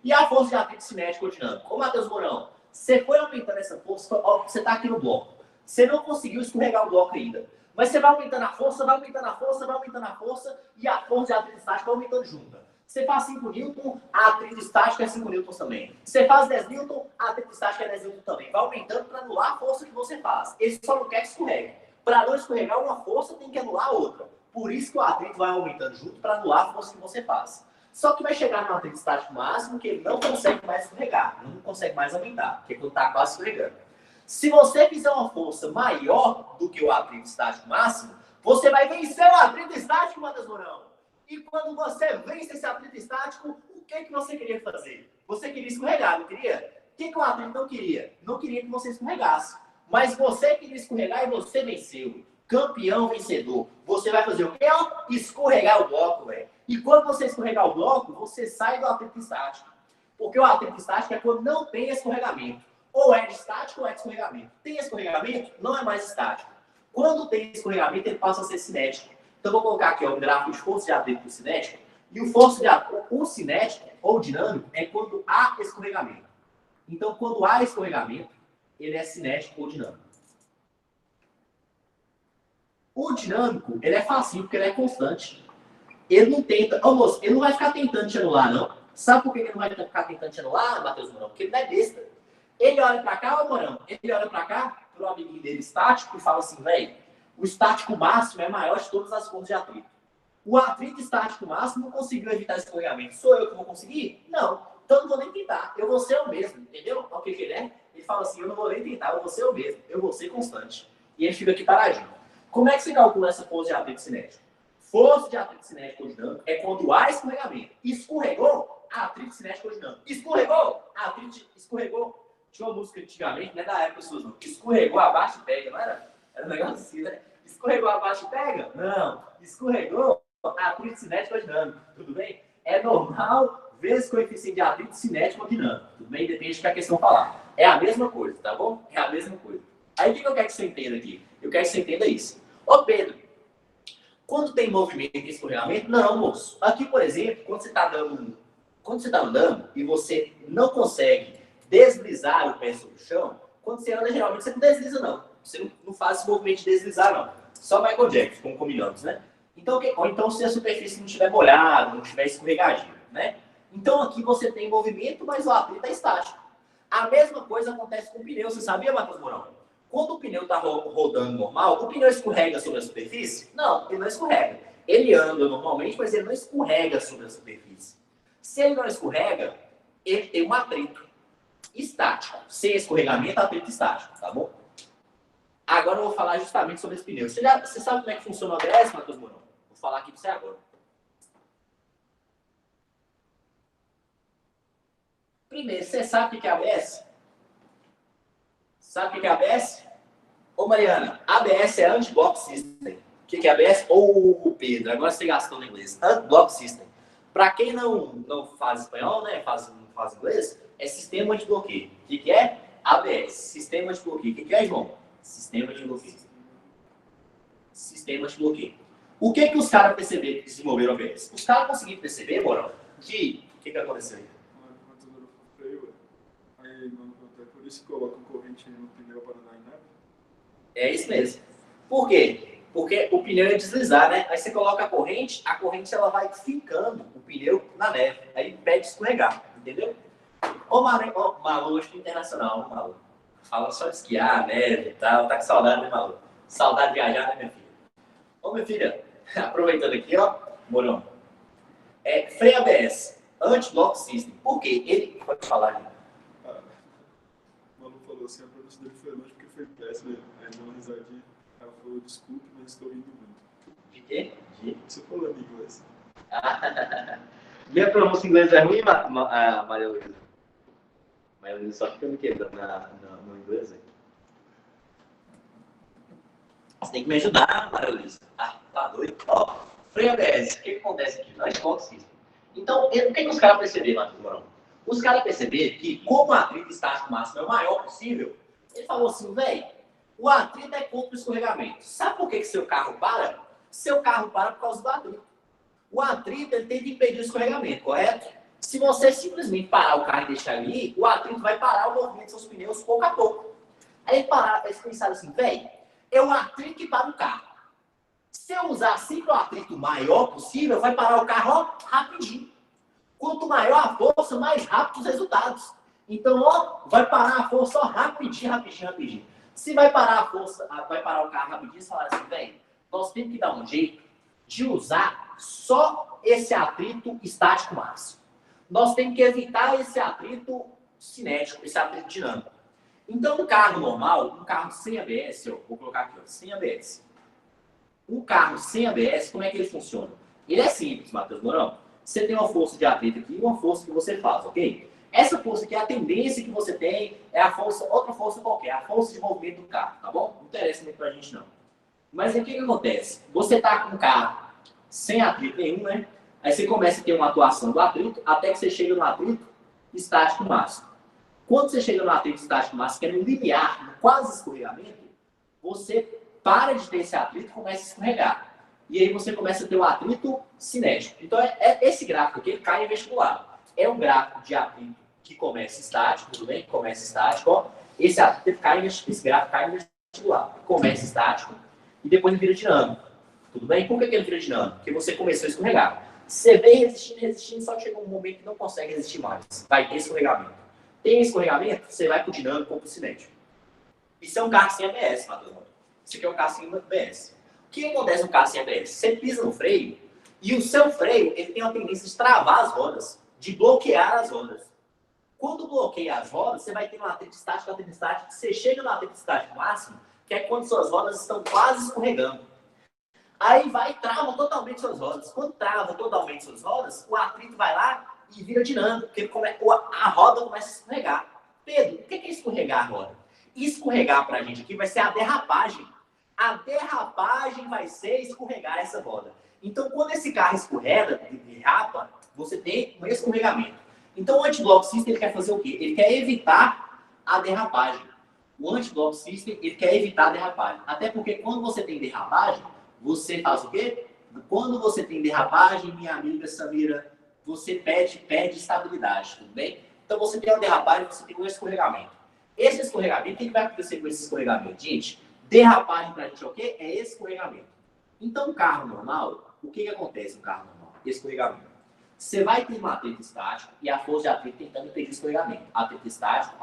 E a força de atrito cinético ou dinâmico? Ô, Matheus Mourão, você foi aumentando essa força, ó, você está aqui no bloco. Você não conseguiu escorregar o bloco ainda. Mas você vai aumentando a força, vai aumentando a força, vai aumentando a força, e a força de atrito estático vai aumentando junto. Você faz 5 newton, a atrito estático é 5 newtons também. Você faz 10 newton, a atrito estático é 10 newton também. Vai aumentando para anular a força que você faz. Ele só não quer que escorregue. Para não escorregar uma força, tem que anular a outra. Por isso que o atrito vai aumentando junto para anular a força que você faz. Só que vai chegar no atrito estático máximo que ele não consegue mais escorregar, não consegue mais aumentar, porque quando está quase escorregando. Se você fizer uma força maior do que o atrito estático máximo, você vai vencer o atrito estático, Matheus Mourão. E quando você vence esse atrito estático, o que você queria fazer? Você queria escorregar, não queria? O que o atleta não queria? Não queria que você escorregasse. Mas você queria escorregar e você venceu. Campeão vencedor. Você vai fazer o quê? Escorregar o bloco, velho. E quando você escorregar o bloco, você sai do atrito estático. Porque o atrito estático é quando não tem escorregamento. Ou é de estático ou é de escorregamento. Tem escorregamento, não é mais estático. Quando tem escorregamento, ele passa a ser cinético. Então, vou colocar aqui um gráfico de força de atrito cinético. E o cinético ou dinâmico é quando há escorregamento. Então, quando há escorregamento, ele é cinético ou dinâmico. O dinâmico, ele é fácil porque ele é constante. Ele não tenta... Ô, moço, ele não vai ficar tentando te anular, não. Sabe por que ele não vai ficar tentando te anular, Matheus Mourão? Porque ele não é besta. Ele olha pra cá, ô Mourão, ele olha pra cá, pro amiguinho dele estático, e fala assim, velho, o estático máximo é maior de todas as forças de atrito. O atrito estático máximo não conseguiu evitar esse escorregamento. Sou eu que vou conseguir? Não. Então eu não vou nem tentar. Eu vou ser eu mesmo, entendeu? O que ele é? Ele fala assim, eu não vou nem tentar, eu vou ser eu mesmo. Eu vou ser constante. E ele fica aqui paradinho. Como é que você calcula essa força de atrito cinético? Força de atrito cinético ou dinâmico é quando há escorregamento. Escorregou, atrito cinético ou dinâmico. Escorregou, atrito... Escorregou. Tinha uma música antigamente, não é da época suas, não. Escorregou, abaixo e pega, não era? Era um negócio assim, né? Escorregou, abaixo e pega? Não. Escorregou, atrito cinético ou dinâmico. Tudo bem? É normal vezes coeficiente de atrito cinético ou dinâmico. Tudo bem? Depende do que a questão falar. É a mesma coisa, tá bom? É a mesma coisa. Aí o que eu quero que você entenda aqui? Eu quero que você entenda isso. Ô Pedro, quando tem movimento e escorregamento, não, moço. Aqui, por exemplo, quando você está andando e você não consegue deslizar o pé sobre o chão, quando você anda, geralmente você não desliza, não. Você não faz esse movimento de deslizar, não. Só Michael Jackson, como combinamos, né? Então, ou então, se a superfície não estiver molhada, não estiver escorregadia, né? Então, aqui você tem movimento, mas o atrito é estático. A mesma coisa acontece com o pneu. Você sabia, Matheus Mourão? Quando o pneu está rodando normal, o pneu escorrega sobre a superfície? Não, ele não escorrega. Ele anda normalmente, mas ele não escorrega sobre a superfície. Se ele não escorrega, ele tem um atrito estático. Sem escorregamento, atrito estático, tá bom? Agora eu vou falar justamente sobre esse pneu. Você sabe como é que funciona o ABS, Matheus Mourão? Vou falar aqui para você agora. Primeiro, você sabe o que é ABS? Sabe o que é ABS? Ô Mariana, ABS é Anti-Block System. O que é ABS? Ou Pedro, agora você gastou no inglês. Anti-Block System. Para quem não faz espanhol, né, não faz inglês, é sistema de bloqueio. O que é? ABS, sistema de bloqueio. O que é, João? Sistema de bloqueio. Sistema de bloqueio. O que os caras perceberam que desenvolveram ABS? Os caras conseguiram perceber, Morão, que... O que aconteceu aí? Aí, por isso que coloca corrente no pneu para andar em neve? É isso mesmo. Por quê? Porque o pneu ia deslizar, né? Aí você coloca a corrente ela vai ficando o pneu na neve. Aí impede de escorregar, entendeu? Ô Malu, acho que internacional, Malu. Fala só de esquiar, neve e tal. Tá com saudade, né, Malu? Saudade de viajar, né, minha filha? Ô, minha filha, aproveitando aqui, ó, Morão. Freio ABS, Anti-Block System. Por quê? Ele pode falar aqui. Malu falou assim, a pronúncia dele foi longe porque foi péssima. Aí deu uma risadinha. Ela falou, desculpe, mas estou rindo muito. De quê? Você falou em inglês. Minha pronúncia em inglês é ruim, Maria Luísa? Maria Luísa só fica me quebrando no inglês, hein? Você tem que me ajudar, Maria Luísa. Tá doido? Ó, freio ABS, o que acontece aqui? Nós focamos. Então, o que os caras perceberam, Matheus Mourão? Os caras perceberam que, como o atrito estático máximo é o maior possível, ele falou assim, velho, o atrito é contra o escorregamento. Sabe por que seu carro para? Seu carro para por causa do atrito. O atrito, ele tenta impedir o escorregamento, correto? Se você simplesmente parar o carro e deixar ele ir, o atrito vai parar o movimento dos seus pneus pouco a pouco. Aí eles pensaram assim, velho, é o atrito que para o carro. Se eu usar sempre o atrito maior possível, vai parar o carro ó, rapidinho. Quanto maior a força, mais rápido os resultados. Então, ó, vai parar a força ó, rapidinho. Se vai parar a força, vai parar o carro rapidinho, você fala assim, velho, nós temos que dar um jeito de usar só esse atrito estático máximo. Nós temos que evitar esse atrito cinético, esse atrito dinâmico. Então, um carro normal, um carro sem ABS, ó, vou colocar aqui, ó, sem ABS. Um carro sem ABS, como é que ele funciona? Ele é simples, Matheus Mourão. Você tem uma força de atrito aqui e uma força que você faz, ok? Essa força aqui é a tendência que você tem, é a força, outra força qualquer, a força de movimento do carro, tá bom? Não interessa muito pra gente, não. Mas aí o que acontece? Você tá com o carro sem atrito nenhum, né? Aí você começa a ter uma atuação do atrito, até que você chega no atrito estático máximo. Quando você chega no atrito estático máximo, que é no limiar, no quase escorregamento, você para de ter esse atrito e começa a escorregar. E aí você começa a ter o atrito cinético. Então, esse gráfico aqui, ele cai em vestibular. É um gráfico de atrito que começa estático, tudo bem? Que começa estático, ó. Esse gráfico cai em vestibular. Começa estático e depois ele vira dinâmico. Tudo bem? Por que ele vira dinâmico? Porque você começou a escorregar. Você vem resistindo, resistindo, só que chega um momento que não consegue resistir mais. Vai ter escorregamento. Tem escorregamento, você vai para o dinâmico ou para o cinético. Isso é um carro sem ABS, Matheus. Isso aqui é um carro sem ABS. O que acontece no carro sem ABS? Você pisa no freio e o seu freio ele tem uma tendência de travar as rodas, de bloquear as rodas. Quando bloqueia as rodas, você vai ter um atrito estático, você chega no atrito estático máximo, que é quando suas rodas estão quase escorregando. Aí vai e trava totalmente suas rodas. Quando trava totalmente suas rodas, o atrito vai lá e vira dinâmico, porque a roda começa a escorregar. Pedro, o que é escorregar a roda? Escorregar pra gente aqui vai ser a derrapagem. A derrapagem vai ser escorregar essa roda. Então, quando esse carro escorrega, derrapa, você tem um escorregamento. Então, o anti-block system ele quer fazer o quê? Ele quer evitar a derrapagem. O anti-block system ele quer evitar a derrapagem. Até porque quando você tem derrapagem, você faz o quê? Quando você tem derrapagem, minha amiga Samira, você pede estabilidade, tudo bem? Então, você tem uma derrapagem, você tem um escorregamento. Esse escorregamento, o que vai acontecer com esse escorregamento? Gente, derrapagem pra gente é o quê? É escorregamento. Então, um carro normal, o que acontece no carro normal? Escorregamento. Você vai ter um atrito estático e a força de atrito tentando impedir o escorregamento. Atrito estático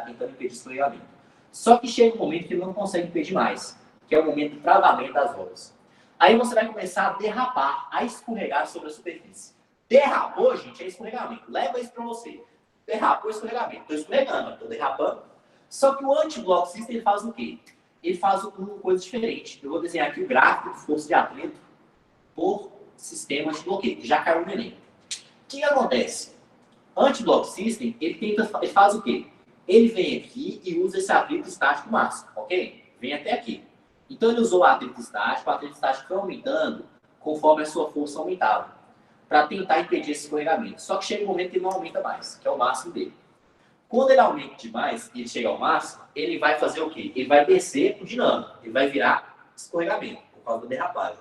tentando impedir o escorregamento. Só que chega um momento que ele não consegue impedir mais, que é o momento do travamento das rodas. Aí você vai começar a derrapar, a escorregar sobre a superfície. Derrapou, gente, é escorregamento. Leva isso para você. Derrapou, escorregamento. Estou escorregando, estou derrapando. Só que o anti-block system ele faz o quê? Ele faz uma coisa diferente. Eu vou desenhar aqui o gráfico de força de atrito por sistema de bloqueio, que já caiu no Enem. O que acontece? Anti-block system, ele faz o quê? Ele vem aqui e usa esse atrito estático máximo, ok? Vem até aqui. Então ele usou o atrito estático foi aumentando conforme a sua força aumentava, para tentar impedir esse escorregamento. Só que chega um momento que ele não aumenta mais, que é o máximo dele. Quando ele aumenta demais e ele chega ao máximo, ele vai fazer o quê? Ele vai descer para o dinâmico, ele vai virar escorregamento, por causa da derrapagem.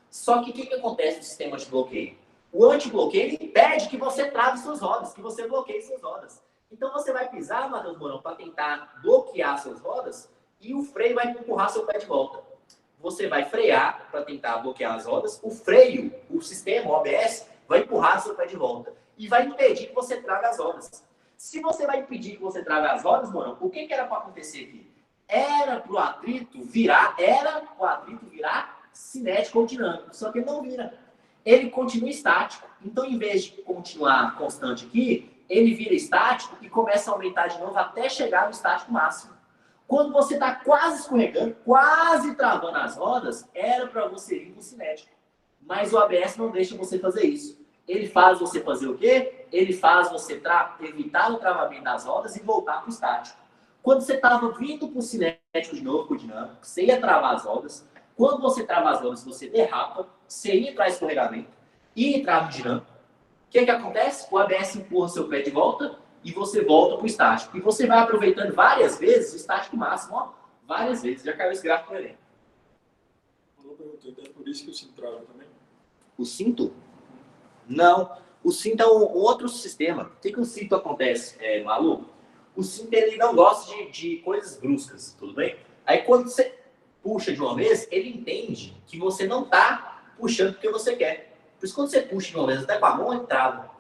Só que o que acontece no sistema de bloqueio? O anti-bloqueio impede que você trave suas rodas, que você bloqueie suas rodas. Então você vai pisar, Matheus Mourão, para tentar bloquear suas rodas e o freio vai empurrar seu pé de volta. Você vai frear para tentar bloquear as rodas, o freio, o sistema, o ABS, vai empurrar seu pé de volta e vai impedir que você trave as rodas. Se você vai impedir que você trave as rodas, Mourão, o que era para acontecer aqui? Era para o atrito virar cinético ou dinâmico, só que ele não vira. Ele continua estático. Então, em vez de continuar constante aqui, ele vira estático e começa a aumentar de novo até chegar no estático máximo. Quando você está quase escorregando, quase travando as rodas, era para você ir para o cinético. Mas o ABS não deixa você fazer isso. Ele faz você fazer o quê? Ele faz você evitar o travamento das rodas e voltar para o estático. Quando você estava vindo para o cinético de novo, para o dinâmico, você ia travar as rodas. Quando você trava as rodas, você derrapa, você ia para escorregamento e entrar no dinâmico. O que acontece? O ABS empurra seu pé de volta e você volta para o estático. E você vai aproveitando várias vezes o estático máximo, ó, várias vezes. Já caiu esse gráfico no Enem. Então é por isso que o cinto trava também? O cinto? Não. O cinto é um outro sistema. O que o cinto acontece, maluco? O cinto ele não gosta de coisas bruscas, tudo bem? Aí quando você puxa de uma vez, ele entende que você não está puxando porque você quer. Por isso, quando você puxa de uma vez até com a mão, ele trava.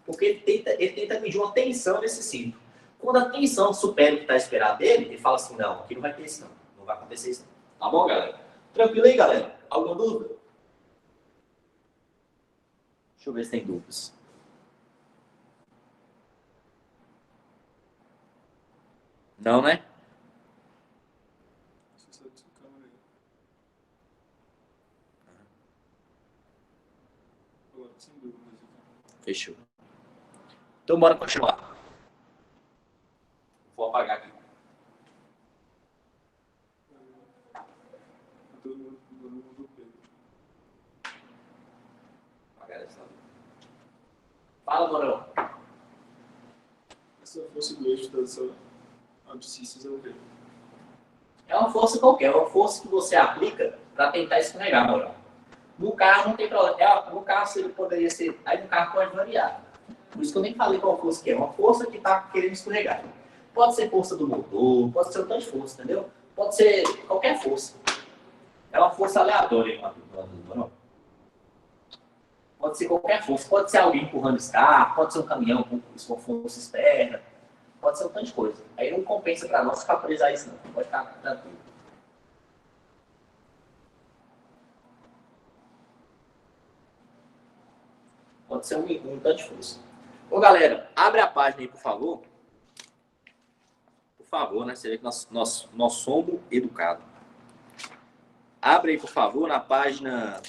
Porque ele tenta medir uma tensão nesse cinto. Quando a tensão supera o que está esperado dele, ele fala assim, não, aqui não vai ter isso não. Não vai acontecer isso não. Tá bom, galera? Tranquilo aí, galera? Alguma dúvida? Deixa eu ver se tem dúvidas. Não, né? Fechou. Então, bora continuar. do Pedro. Fala, Morão. Essa força do eixo dessa abscissas é o quê? É uma força qualquer, é uma força que você aplica para tentar escorregar, Morão. No carro não tem problema. No carro ele poderia ser. Aí no carro pode variar. Por isso que eu nem falei qual força que é. Uma força que está querendo escorregar. Pode ser força do motor, pode ser um tanto de força, entendeu? Pode ser qualquer força. É uma força aleatória, Morão. Pode ser qualquer força. Pode ser alguém empurrando esse carro, pode ser um caminhão com força externa. Pode ser um tanto de coisa. Aí não compensa para nós ficar preso a isso, não. Pode ficar tranquilo. Pode ser um tanto de força. Ô, galera, abre a página aí, por favor. Por favor, né? Você vê que nós somos educados. Abre aí, por favor, na página...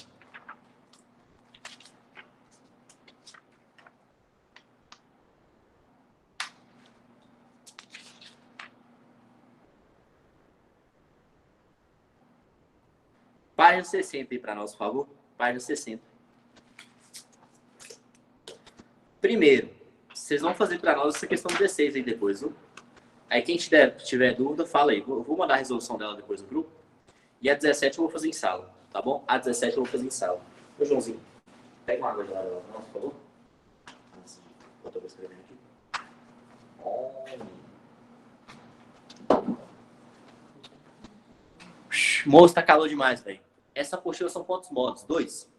Página 60 aí para nós, por favor. Página 60. Primeiro, vocês vão fazer para nós essa questão 16 aí depois, viu? Aí quem tiver dúvida, fala aí. Vou mandar a resolução dela depois no grupo. E a 17 eu vou fazer em sala, tá bom? A 17 eu vou fazer em sala. Ô, Joãozinho, pega uma água gelada lá, por favor. Eu tô escrevendo aqui. Moço, tá calor demais, velho. Essa apostila são quantos modos? 2?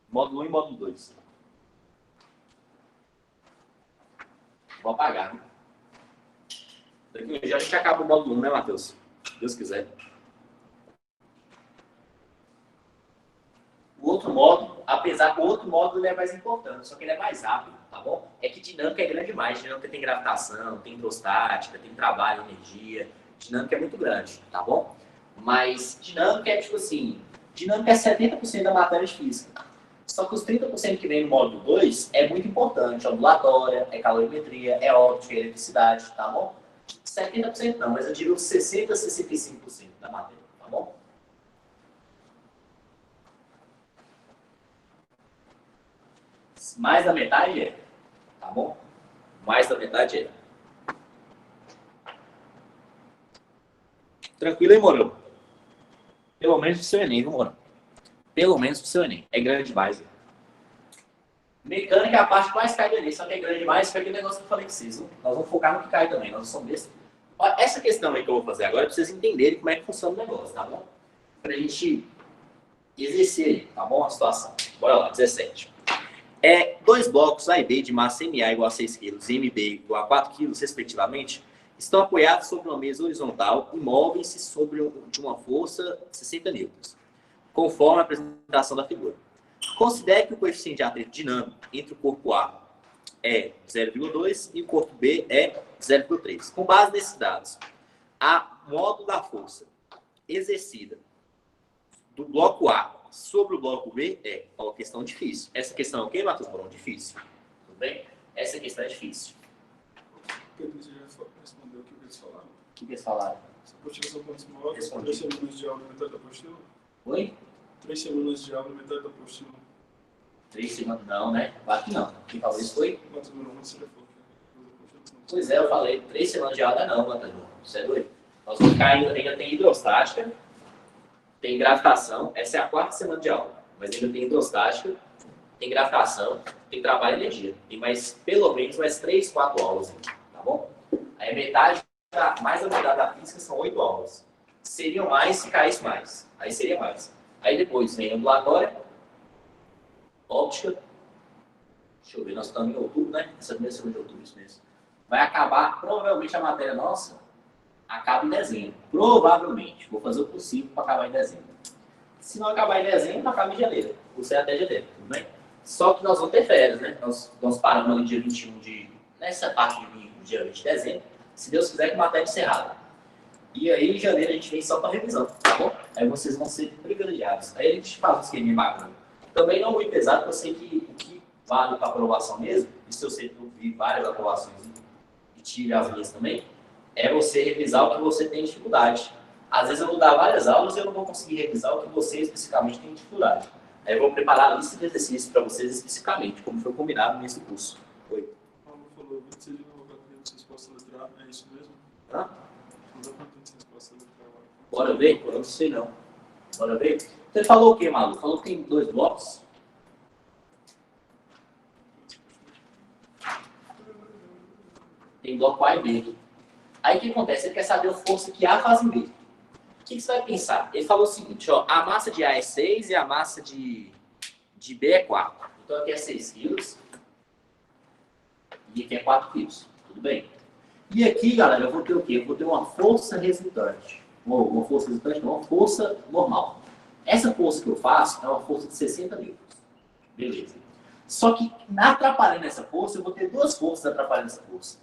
Módulo 1 e módulo 2. Vou apagar, né? Daqui já a gente acaba o módulo 1, né, Matheus? Se Deus quiser. O outro módulo, apesar que o outro módulo ele é mais importante, só que ele é mais rápido, tá bom? É que dinâmica é grande demais. Dinâmica tem gravitação, tem hidrostática, tem trabalho, energia. Dinâmica é muito grande, tá bom? Mas dinâmica é tipo assim, dinâmica é 70% da matéria de física. Só que os 30% que vem no módulo 2 é muito importante. É ondulatória, é calorimetria, é óptica, é eletricidade, tá bom? 70% não, mas eu diria uns 60% a 65% da matéria, tá bom? Mais da metade é, tá bom? Mais da metade é. Tranquilo, hein, Morão? Pelo menos pro seu Enem, viu, Morão? Pelo menos pro seu Enem. É grande demais. Mecânica é a parte que mais cai do Enem, só que é grande demais, foi aquele negócio que eu falei com vocês. Viu? Nós vamos focar no que cai também, nós não somos bestas. Essa questão aí que eu vou fazer agora é pra vocês entenderem como é que funciona o negócio, tá bom? Pra gente exercer, tá bom? A situação. Bora lá, 17. 2 blocos A e B de massa MA igual a 6 kg e MB igual a 4 kg, respectivamente, estão apoiados sobre uma mesa horizontal e movem-se de uma força de 60 newtons, conforme a apresentação da figura. Considere que o coeficiente de atrito dinâmico entre o corpo A é 0,2 e o corpo B é 0,3. Com base nesses dados, a módulo da força exercida do bloco A sobre o bloco B é uma questão difícil. Essa questão é o quê, Matheus Mourão? Difícil. Tudo bem? Essa questão é difícil. Pedro, você já respondeu o que eles falaram? O que eles falaram? Essa apostila são quantos módulos? Respondi. 3 semanas de aula, metade da apostila? Oi? 3 semanas de aula, metade da apostila. 3 semanas? Não, né? Claro que não. Quem falou isso foi? Quantos números você já falou? Pois é, eu falei. 3 semanas de aula não, Matheus Mourão. Isso é doido. Nós vamos ficar ainda tem hidrostática, tem gravitação. Essa é a 4ª semana de aula. Mas ainda tem hidrostática, tem gravitação, tem trabalho e energia. Tem pelo menos mais 3, 4 aulas, tá bom? Aí mais a metade da física são 8 aulas. Seriam mais se caísse mais. Aí seria mais. Aí depois vem ondulatória, óptica. Deixa eu ver, nós estamos em outubro, né? Essa primeira semana de outubro, isso mesmo. Vai acabar, provavelmente a matéria nossa acaba em dezembro. Provavelmente. Vou fazer o possível para acabar em dezembro. Se não acabar em dezembro, acaba em janeiro. Ou seja, até janeiro, tudo bem? Só que nós vamos ter férias, né? Nós paramos ali dia 21 nessa parte de dia 20 de dezembro. Se Deus quiser, com matéria encerrada. E aí, em janeiro, a gente vem só para revisão, tá bom? Aí vocês vão ser privilegiados. Aí a gente faz um esqueminha bacana. Também não muito pesado, porque eu sei que o que vale para aprovação mesmo, e se eu sei que eu vi várias aprovações e tire as minhas também, é você revisar o que você tem dificuldade. Às vezes eu vou dar várias aulas e eu não vou conseguir revisar o que vocês especificamente têm dificuldade. Aí eu vou preparar a lista de exercícios para vocês especificamente, como foi combinado nesse curso. Oi. Paulo falou 26 de novo, 26 posta letra A, é isso mesmo? Hã? Não dá 26 posta letra A. Bora ver? Eu não sei não. Bora ver? Você falou o quê, Malu? Falou que tem 2 blocos? Tem bloco A e B. Aí o que acontece? Ele quer saber a força que A faz em B. O que você vai pensar? Ele falou o seguinte, ó, a massa de A é 6 e a massa de B é 4. Então aqui é 6 quilos e aqui é 4 quilos. Tudo bem? E aqui, galera, eu vou ter o quê? Eu vou ter uma força resultante. Uma força resultante não, uma força normal. Essa força que eu faço é uma força de 60 newtons. Beleza. Só que atrapalhando essa força, eu vou ter 2 forças atrapalhando essa força.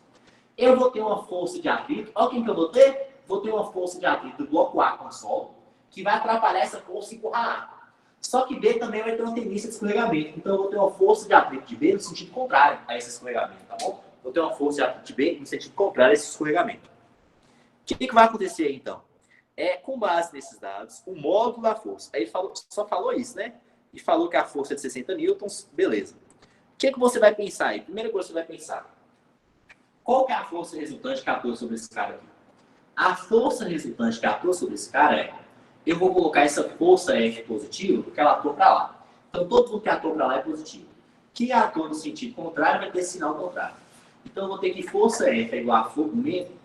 Eu vou ter uma força de atrito. Olha quem que eu vou ter? Vou ter uma força de atrito do bloco A com o solo, que vai atrapalhar essa força e empurrar A. Só que B também vai ter uma tendência de escorregamento. Então eu vou ter uma força de atrito de B no sentido contrário a esse escorregamento, tá bom? Vou ter uma força de atrito de B no sentido contrário a esse escorregamento. O que vai acontecer aí, então? Com base nesses dados, o módulo da força. Aí ele só falou isso, né? E falou que a força é de 60 newtons, beleza. O que você vai pensar aí? Primeira coisa que você vai pensar. Qual que é a força resultante que atua sobre esse cara aqui? A força resultante que atua sobre esse cara eu vou colocar essa força F positiva porque ela atua para lá. Então, todo mundo que atua para lá é positivo. Que atua no sentido contrário vai ter sinal contrário. Então, eu vou ter que força F é igual a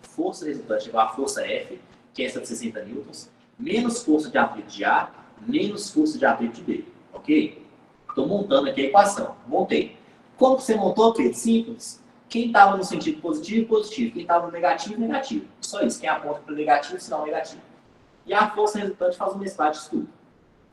força resultante é igual a força F, que é essa de 60 newtons, menos força de atrito de A, menos força de atrito de B. Ok? Estou montando aqui a equação. Montei. Como você montou, Pedro? Simples. Quem estava no sentido positivo, positivo. Quem estava no negativo, negativo. Só isso. Quem aponta para o negativo, sinal negativo. E a força resultante faz um mesclado disso tudo.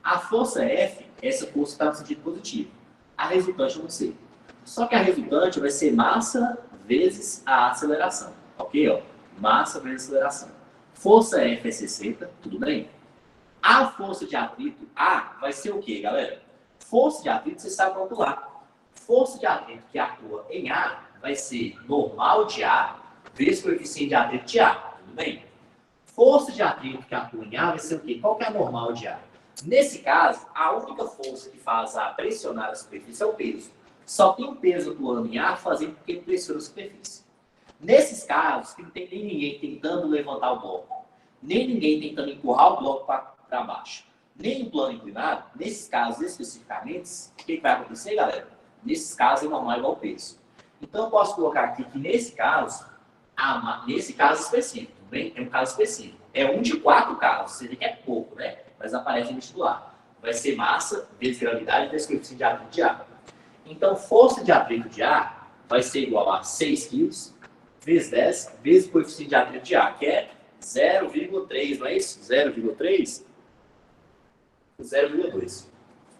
A força F, essa força está no sentido positivo. A resultante eu não sei. Só que a resultante vai ser massa vezes a aceleração. Ok? Ó. Massa vezes aceleração. Força F é 60, tudo bem? A força de atrito, A, vai ser o quê, galera? Força de atrito, você sabe calcular. Força de atrito que atua em A vai ser normal de A vezes coeficiente de atrito de A, tudo bem? Força de atrito que atua em A vai ser o quê? Qual que é a normal de A? Nesse caso, a única força que faz A pressionar a superfície é o peso. Só tem um peso atuando em A fazendo com que ele pressione a superfície. Nesses casos, que não tem nem ninguém tentando levantar o bloco, nem ninguém tentando empurrar o bloco para baixo, nem um plano inclinado, nesses casos especificamente, o que vai acontecer, galera? Nesses casos é normal igual ao peso. Então, eu posso colocar aqui que nesse caso específico, tudo bem? É um caso específico. É um de 4 casos, você vê que é pouco, né? Mas aparece no vestibular. Vai ser massa vezes gravidade vezes coeficiente de atrito de A. Então, força de atrito de A vai ser igual a 6 kg vezes 10 vezes coeficiente de atrito de A, que é 0,3, não é isso? 0,3? 0,2.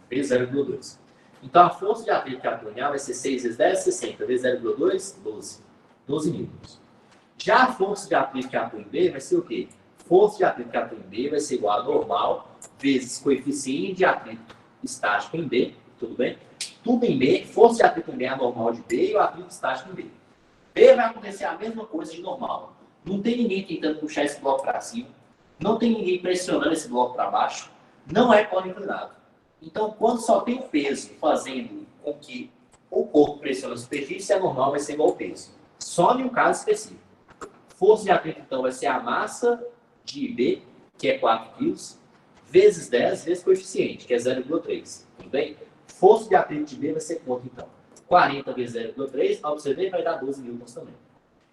Vezes 0,2. Então, a força de atrito que atua em A vai ser 6 vezes 10, 60. Vezes 0,2, 12. 12 newtons. Já a força de atrito que atua em B vai ser o quê? Força de atrito que atua em B vai ser igual a normal vezes coeficiente de atrito estático em B. Tudo bem? Tudo em B. Força de atrito em B é a normal de B e o atrito estático em B. B vai acontecer a mesma coisa de normal. Não tem ninguém tentando puxar esse bloco para cima. Não tem ninguém pressionando esse bloco para baixo. Não é plano inclinado. Então, quando só tem o peso fazendo com que o corpo pressione a superfície, é normal, vai ser igual ao peso. Só em um caso específico. Força de atrito, então, vai ser a massa de B, que é 4 kg, vezes 10, vezes coeficiente, que é 0,3. Tudo bem? Força de atrito de B vai ser quanto, então? 40 vezes 0,3, ao você ver, vai dar 12 newtons também.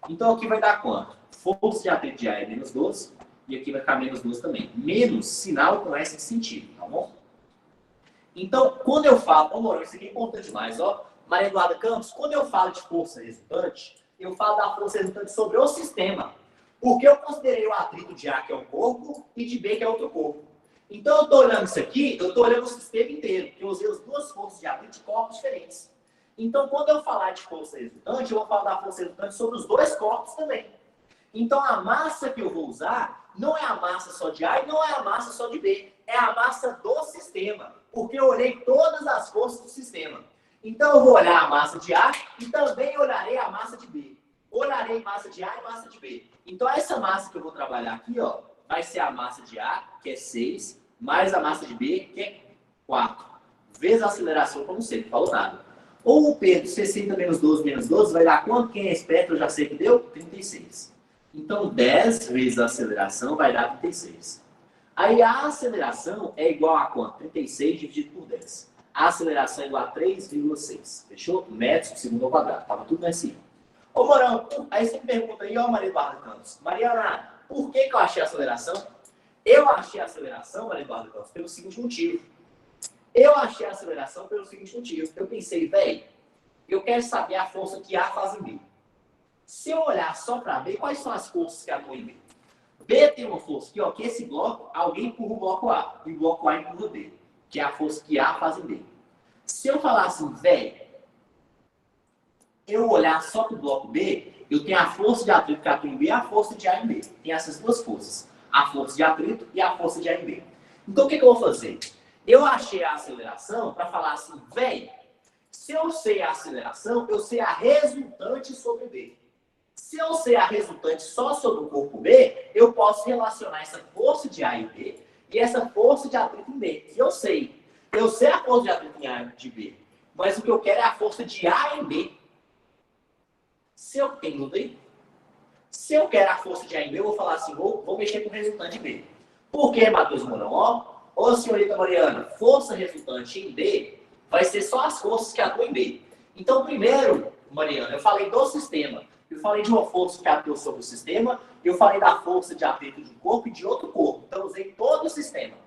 Então, aqui vai dar quanto? Força de atrito de A é menos 12, e aqui vai ficar menos 12 também. Menos sinal com esse sentido, tá bom? Então, quando eu falo... Ô, Moura, isso aqui é importante demais, ó. Maria Eduarda Campos, quando eu falo de força resultante, eu falo da força resultante sobre o sistema. Porque eu considerei o atrito de A, que é um corpo, e de B, que é outro corpo. Então, eu estou olhando isso aqui, eu estou olhando o sistema inteiro, porque eu usei as duas forças de atrito de corpos diferentes. Então, quando eu falar de força resultante, eu vou falar da força resultante sobre os dois corpos também. Então, a massa que eu vou usar não é a massa só de A e não é a massa só de B. É a massa do sistema, porque eu olhei todas as forças do sistema. Então, eu vou olhar a massa de A e também olharei a massa de B. Olharei massa de A e massa de B. Então, essa massa que eu vou trabalhar aqui, ó, vai ser a massa de A, que é 6, mais a massa de B, que é 4. Vezes a aceleração, como sei, não falou nada. Ou o Pedro, 60 menos 12 vai dar quanto? Quem é esperto, eu já sei que deu? 36. Então, 10 vezes a aceleração vai dar 36. Aí a aceleração é igual a quanto? 36 dividido por 10. A aceleração é igual a 3,6. Fechou? Metros por segundo ao quadrado. Tava tudo nesse. Ô, Morão, aí você me pergunta aí, ó, Maria Eduarda Campos. Mariana, por que eu achei a aceleração? Eu achei a aceleração, Maria Eduarda Campos, pelo seguinte motivo. Eu achei a aceleração pelo seguinte motivo. Eu pensei, velho, eu quero saber a força que A faz em B. Se eu olhar só para B, quais são as forças que atuam em B? B tem uma força aqui, ó, que esse bloco, alguém empurra o bloco A, e o bloco A empurra B, que é a força que A faz em B. Se eu falar assim, velho, eu olhar só para o bloco B, eu tenho a força de atrito que atua em B e a força de A em B. Tem essas duas forças, a força de atrito e a força de A em B. Então, o que eu vou fazer? Eu achei a aceleração para falar assim, velho, se eu sei a aceleração, eu sei a resultante sobre B. Se eu sei a resultante só sobre o corpo B, eu posso relacionar essa força de A em B e essa força de atrito em B, que eu sei. Eu sei a força de atrito em A de B, mas o que eu quero é a força de A em B. Se eu tenho B, se eu quero a força de A em B, eu vou falar assim, vou mexer com o resultante B. Por que, Matheus Mourão? Ô, senhorita Mariana, força resultante em B vai ser só as forças que atuam em B. Então, primeiro, Mariana, eu falei do sistema. Eu falei de uma força que atua sobre o sistema, eu falei da força de atrito de um corpo e de outro corpo. Então, eu usei todo o sistema.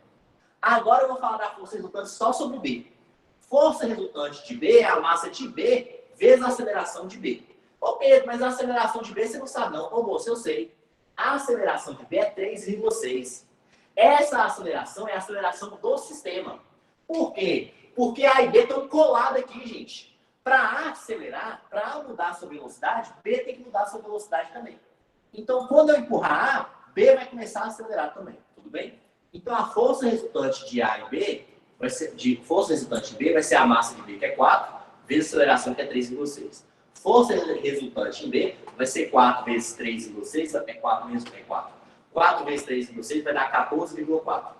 Agora, eu vou falar da força resultante só sobre B. Força resultante de B é a massa de B vezes a aceleração de B. Ô, Pedro, mas a aceleração de B você não sabe, não. Ô, moço, eu sei. A aceleração de B é 3,6. Essa aceleração é a aceleração do sistema. Por quê? Porque A e B estão coladas aqui, gente. Para A acelerar, para A mudar a sua velocidade, B tem que mudar a sua velocidade também. Então, quando eu empurrar A, B vai começar a acelerar também. Tudo bem? Então, a força resultante de A e B, força resultante de B vai ser a massa de B, que é 4, vezes a aceleração, que é 3,6. Força resultante em B vai ser 4 vezes 3,6, é 4 mesmo, é 4. 4 vezes 3,6 vai dar 14,4.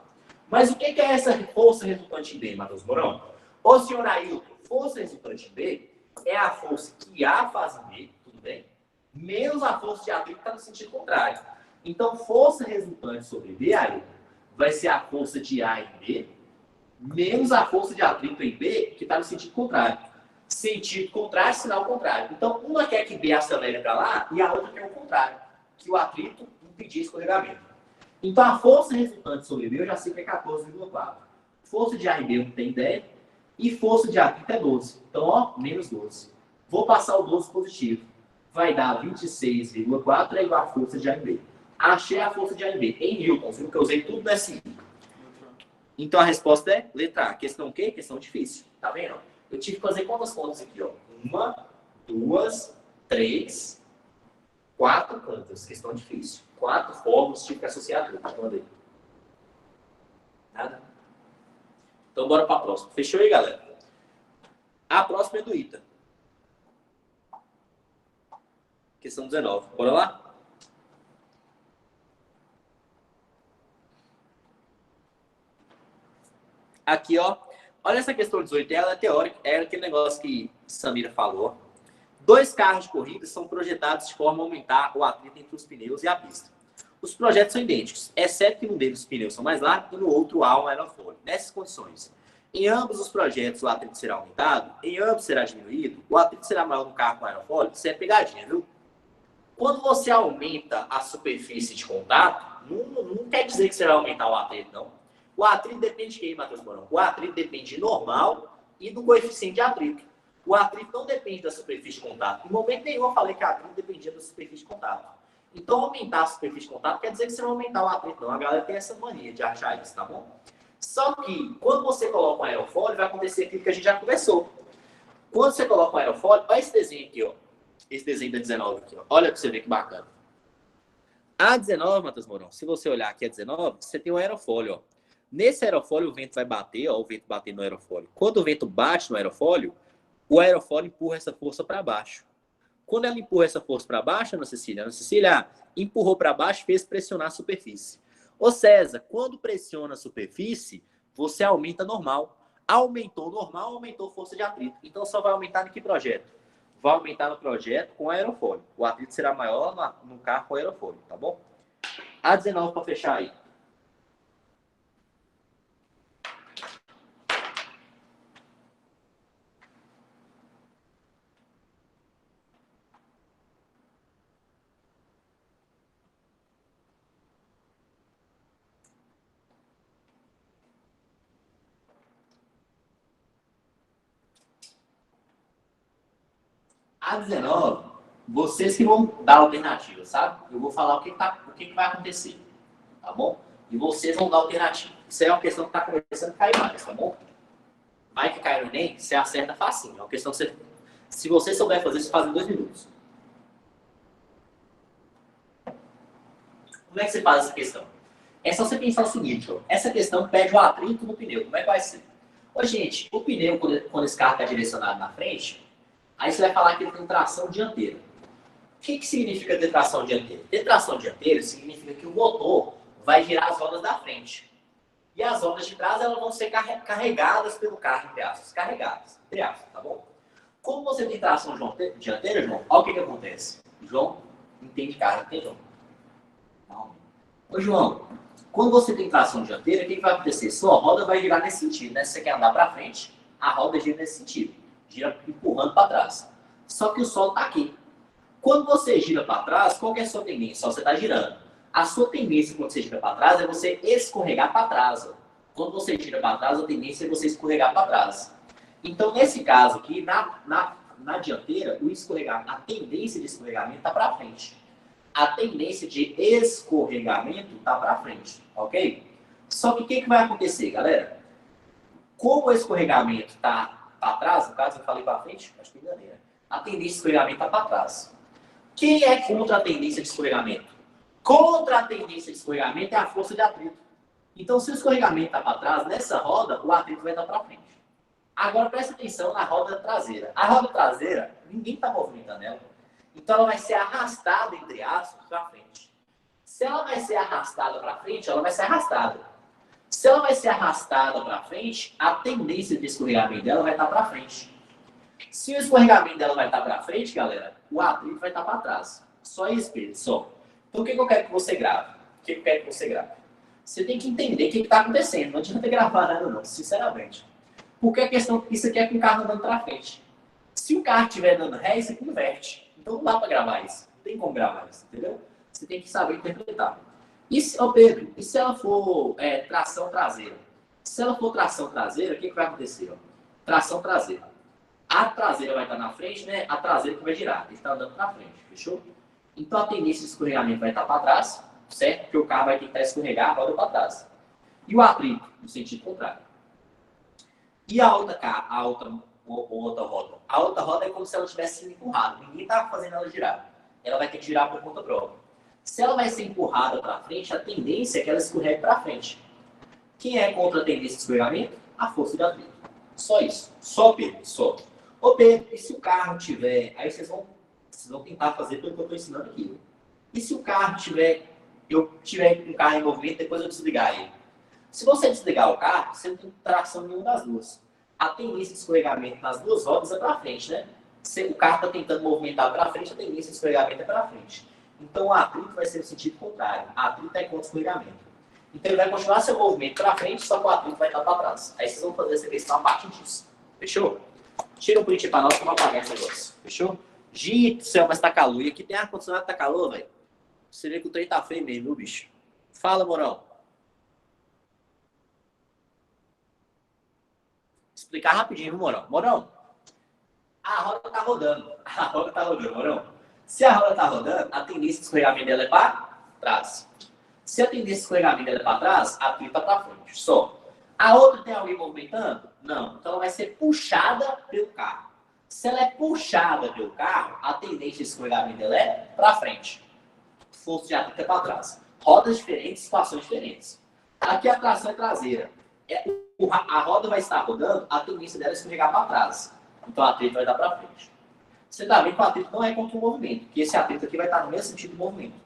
Mas o que é essa força resultante em B, Matheus Mourão? Ô, senhor Ailton, força resultante em B é a força que A faz em B, tudo bem? Menos a força de atrito que está no sentido contrário. Então, força resultante sobre B, Ailton, vai ser a força de A em B, menos a força de atrito em B, que está no sentido contrário. Sentido contrário, sinal contrário. Então, uma quer que B acelere para lá e a outra quer o contrário, que o atrito impedir escorregamento. Então, a força resultante sobre B, eu já sei que é 14,4. Força de A em B eu não tenho ideia. E força de atrito é 12. Então, ó, menos 12. Vou passar o 12 positivo. Vai dar 26,4 é igual a força de A em B. Achei a força de A em B. Em newtons, viu? Que eu usei tudo nessa. Então, a resposta é letra A. Questão o quê? Questão difícil. Tá vendo? Eu tive que fazer quantas contas aqui, ó? 1, 2, 3, 4 contas. Questão difícil. 4 fórmulas, tive que associar tudo. Manda aí. Nada? Então, bora para a próxima. Fechou aí, galera? A próxima é do ITA. Questão 19. Bora lá? Aqui, ó. Olha essa questão 18. Ela é teórica. É aquele negócio que Samira falou. 2 carros de corrida são projetados de forma a aumentar o atrito entre os pneus e a pista. Os projetos são idênticos, exceto que num deles os pneus são mais largos e no outro há um aerofólio. Nessas condições, em ambos os projetos o atrito será aumentado, em ambos será diminuído, o atrito será maior no carro com aerofólio. Isso é pegadinha, viu? Quando você aumenta a superfície de contato, não quer dizer que você vai aumentar o atrito, não. O atrito depende de quem, Matheus Mourão? O atrito depende de normal e do coeficiente de atrito. O atrito não depende da superfície de contato. Em momento nenhum eu falei que o atrito dependia da superfície de contato. Então, aumentar a superfície de contato quer dizer que você não vai aumentar o atrito, não. A galera tem essa mania de achar isso, tá bom? Só que, quando você coloca um aerofólio, vai acontecer aquilo que a gente já conversou. Quando você coloca um aerofólio, olha esse desenho aqui, ó. Esse desenho da 19 aqui, ó. Olha pra você ver que bacana. A 19, Matheus Mourão, se você olhar aqui a 19, você tem um aerofólio, ó. Nesse aerofólio, o vento vai bater, ó, o vento batendo no aerofólio. Quando o vento bate no aerofólio, o aerofólio empurra essa força para baixo. Quando ela empurra essa força para baixo, Ana Cecília empurrou para baixo e fez pressionar a superfície. Ô César, quando pressiona a superfície, você aumenta normal. Aumentou normal, aumentou força de atrito. Então só vai aumentar em que projeto? Vai aumentar no projeto com aerofólio. O atrito será maior no carro com aerofólio, tá bom? A19 para fechar aí. A19, vocês que vão dar alternativa, sabe? Eu vou falar o que vai acontecer, tá bom? E vocês vão dar alternativa. Isso é uma questão que está começando a cair mais, tá bom? Vai que cai no Enem, você acerta facinho. É uma questão que você, se você souber fazer, você faz em 2 minutos. Como é que você faz essa questão? É só você pensar o seguinte, ó. Essa questão pede o atrito no pneu. Como é que vai ser? Ô, gente, o pneu, quando esse carro está direcionado na frente, aí você vai falar que ele tem tração dianteira. O que significa ter tração dianteira? Ter tração dianteira significa que o motor vai girar as rodas da frente. E as rodas de trás elas vão ser carregadas pelo carro, entre aspas. Carregadas, entre aspas, tá bom? Como você tem tração dianteira, João, olha o que acontece. João entende carro, entende, João? Não. Ô, João, quando você tem tração dianteira, o que vai acontecer? Sua roda vai girar nesse sentido, né? Se você quer andar para frente, a roda gira nesse sentido. Gira empurrando para trás. Só que o solo está aqui. Quando você gira para trás, qual que é a sua tendência? Só você está girando. A sua tendência quando você gira para trás é você escorregar para trás. Ó. Quando você gira para trás, a tendência é você escorregar para trás. Então, nesse caso aqui, na dianteira, a tendência de escorregamento está para frente. A tendência de escorregamento está para frente, ok? Só que o que vai acontecer, galera? Como o escorregamento está para trás, no caso eu falei para frente, acho que enganei, né? A tendência de escorregamento está para trás. Quem é contra a tendência de escorregamento? Contra a tendência de escorregamento é a força de atrito. Então, se o escorregamento está para trás, nessa roda, o atrito vai estar para frente. Agora, presta atenção na roda traseira. A roda traseira, ninguém está movimentando ela. Então, ela vai ser arrastada, entre aspas, para frente. Se ela vai ser arrastada para frente, ela vai ser arrastada. Se ela vai ser arrastada para frente, a tendência de escorregamento dela vai estar para frente. Se o escorregamento dela vai estar para frente, galera, o atrito vai estar para trás. Só isso, Pedro, só. Então, o que eu quero que você grave? Você tem que entender o que está acontecendo. Não adianta gravar nada, não, sinceramente. Porque a questão, isso aqui é com o carro andando para frente. Se o carro estiver dando ré, isso aqui inverte. Então, não dá para gravar isso. Não tem como gravar isso, entendeu? Você tem que saber interpretar. E se, Pedro, e se ela for tração traseira? Se ela for tração traseira, o que vai acontecer? Ó? Tração traseira. A traseira vai estar na frente, né? A traseira que vai girar. Ele está andando para frente, fechou? Então a tendência de escorregamento vai estar para trás, certo? Porque o carro vai tentar escorregar a roda para trás. E o atrito, no sentido contrário. E a outra roda? A outra roda é como se ela tivesse sido empurrada. Ninguém está fazendo ela girar. Ela vai ter que girar por conta própria. Se ela vai ser empurrada para frente, a tendência é que ela escorregue para frente. Quem é contra a tendência de escorregamento? A força de atrito. Só isso. Só, Pedro. Só. Ô, Pedro, e se o carro tiver... Aí vocês vão tentar fazer tudo que eu estou ensinando aqui. E se o carro eu tiver um carro em movimento, depois eu desligar ele? Se você desligar o carro, você não tem tração nenhuma das duas. A tendência de escorregamento nas duas rodas é para frente, né? Se o carro está tentando movimentar para frente, a tendência de escorregamento é para frente. Então, o atrito vai ser no sentido contrário. A atrito é contra o escorregamento. Então, ele vai continuar seu movimento para frente, só que o atrito vai estar para trás. Aí vocês vão fazer essa questão a partir disso. Fechou? Tira um print para nós que eu vou apagar esse negócio. Fechou? Gente do céu, mas tá calor. E aqui tem ar-condicionado, tá calor, velho. Você vê que o trem tá feio mesmo, viu, bicho? Fala, Morão. Explicar rapidinho, viu, Morão? Morão, a roda tá rodando. A roda tá rodando, Morão. Se a roda tá rodando, a tendência de escorregamento dela é para trás. Se a tendência de escorregamento dela é para trás, a atrito tá para frente. Só. A outra tem alguém movimentando? Não. Então ela vai ser puxada pelo carro. Se ela é puxada pelo carro, a tendência de escorregamento dela é para frente. Força de atrito é para trás. Rodas diferentes, situações diferentes. Aqui a tração é traseira. A roda vai estar rodando, a tendência dela é escorregar para trás. Então o atrito vai dar para frente. Você está vendo que o atrito não é contra o movimento, porque esse atrito aqui vai estar no mesmo sentido do movimento.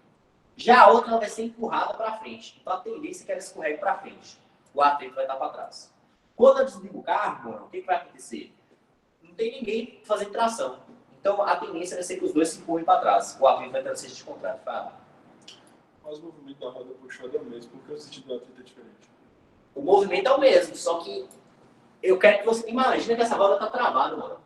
Já a outra ela vai ser empurrada para frente. Então a tendência é que ela escorregue para frente. O atrito vai estar para trás. Quando eu desligo o carro, mano, o que vai acontecer? Não tem ninguém fazendo tração. Então a tendência vai ser que os dois se empurrem para trás. O atrito vai ter um sentido contrário. Mas o movimento da roda puxada é o mesmo, porque o sentido do atrito é diferente. O movimento é o mesmo, só que eu quero que você imagine que essa roda está travada, mano.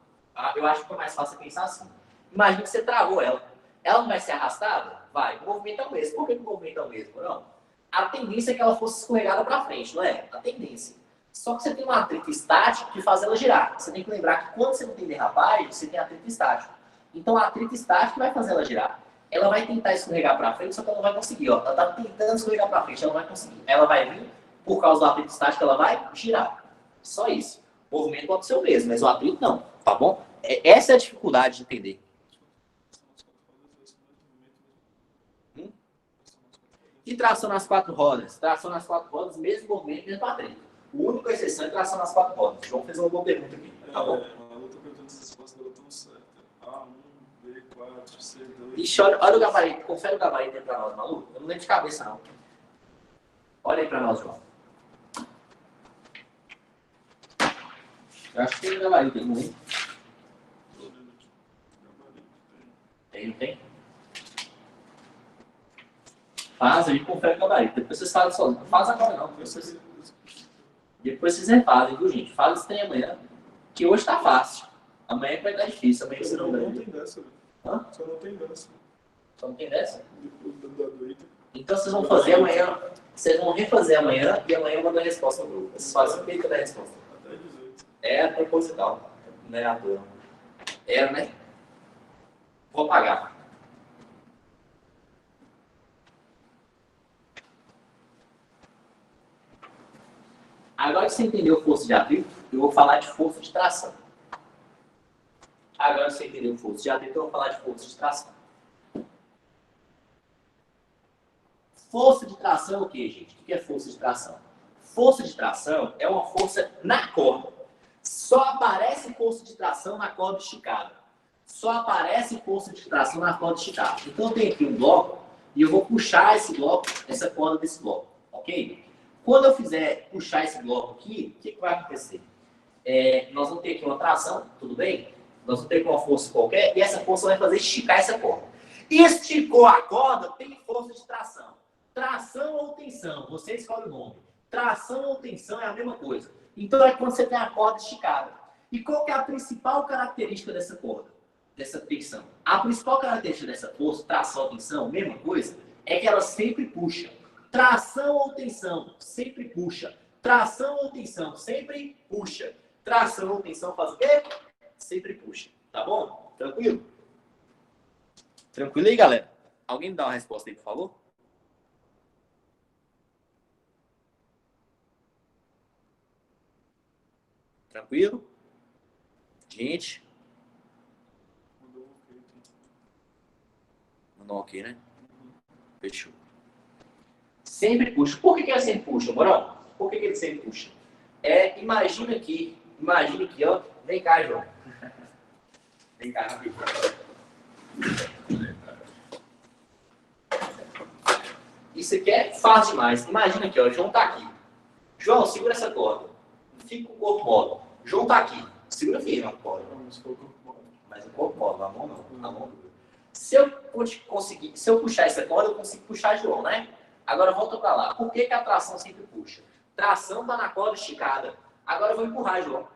Eu acho que é mais fácil pensar assim. Imagina que você travou ela. Ela não vai ser arrastada? Vai. O movimento é o mesmo. Por que o movimento é o mesmo? Não. A tendência é que ela fosse escorregada para frente, não é? A tendência. Só que você tem um atrito estático que faz ela girar. Você tem que lembrar que quando você não tem derrapagem, você tem atrito estático. Então, o atrito estático vai fazer ela girar. Ela vai tentar escorregar para frente, só que ela não vai conseguir. Ó. Ela está tentando escorregar para frente, ela não vai conseguir. Ela vai vir, por causa do atrito estático, ela vai girar. Só isso. O movimento pode ser o mesmo, mas o atrito não. Tá bom? Essa é a dificuldade de entender. E tração nas 4 rodas? Tração nas 4 rodas, mesmo movimento, mesmo atrito. O único exceção é tração nas 4 rodas. O João fez uma boa pergunta aqui. Tá bom? Eu tô perguntando se as respostas dela estão certas. A1, B4, C2... Ixi, olha o gabarito. Confere o gabarito aí pra nós, maluco. Eu não lembro de cabeça, não. Olha aí pra nós, João. Eu acho que tem um gabarito aí, não tem? Tem, não tem? Faz aí, confere o gabarito. Depois vocês fazem sozinho. Não faz agora, não. Depois vocês refazem, viu, gente? Faz isso aí amanhã. Que hoje tá fácil. Amanhã que vai estar difícil. Amanhã você não vai. Não tem dessa, velho. Hã? Só não tem dessa. Só não tem dessa? Depois da Então vocês vão fazer amanhã. Vocês vão refazer amanhã e amanhã eu mando a resposta no grupo. Vocês fazem o que da resposta? Até 18. É proposital. Não é à toa. É, né? Vou apagar. Agora que você entendeu força de atrito, eu vou falar de força de tração. Agora que você entendeu força de atrito, eu vou falar de força de tração. Força de tração é o que, gente? O que é força de tração? Força de tração é uma força na corda. Só aparece força de tração na corda esticada. Só aparece força de tração na corda esticada. Então eu tenho aqui um bloco e eu vou puxar esse bloco, essa corda desse bloco, ok? Quando eu fizer puxar esse bloco aqui, o que vai acontecer? Nós vamos ter aqui uma tração, tudo bem? Nós vamos ter aqui uma força qualquer e essa força vai fazer esticar essa corda. Esticou a corda, tem força de tração. Tração ou tensão, você escolhe o nome. Tração ou tensão é a mesma coisa. Então é quando você tem a corda esticada. E qual que é a principal característica dessa corda? Dessa tensão? A principal característica dessa força, tração ou tensão, mesma coisa, é que ela sempre puxa. Tração ou tensão, sempre puxa. Tração ou tensão, sempre puxa. Tração ou tensão faz o quê? Sempre puxa. Tá bom? Tranquilo? Tranquilo aí, galera? Alguém me dá uma resposta aí, por favor? Tranquilo? Gente? Mandou um ok, né? Fechou. Sempre puxa. Por que ele sempre puxa, Morão? Por que ele sempre puxa? Imagina aqui, ó. Vem cá, João. Vem cá, rapidinho. Isso aqui é fácil demais. Imagina aqui, ó. O João tá aqui. João, segura essa corda. Fica com o corpo mole. João tá aqui. Segura firme a corda. Mas o corpo mole, a mão não. A mão dura. Se eu puxar essa corda, eu consigo puxar João, né? Agora volta para lá. Por que a tração sempre puxa? Tração tá na corda esticada. Agora eu vou empurrar, João.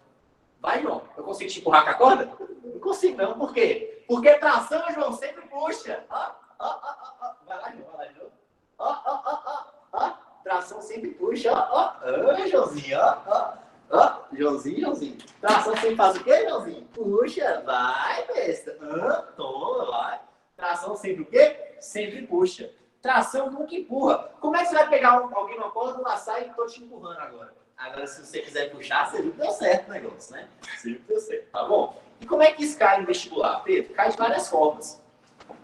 Vai, João. Eu consigo te empurrar com a corda? Não consigo, não. Por quê? Porque tração, João, sempre puxa. Vai lá, João. Vai lá, João. Tração sempre puxa. Joãozinho. Joãozinho. Tração sempre faz o quê, Joãozinho? Puxa. Vai, besta. Toma, vai. Tração sempre o quê? Sempre puxa. Tração nunca empurra. Como é que você vai pegar alguém numa corda, laçar e tô te empurrando agora? Agora, se você quiser puxar, você viu que deu certo o negócio, né? Você viu que deu certo, tá bom? E como é que isso cai no vestibular, Pedro? Cai de várias formas. O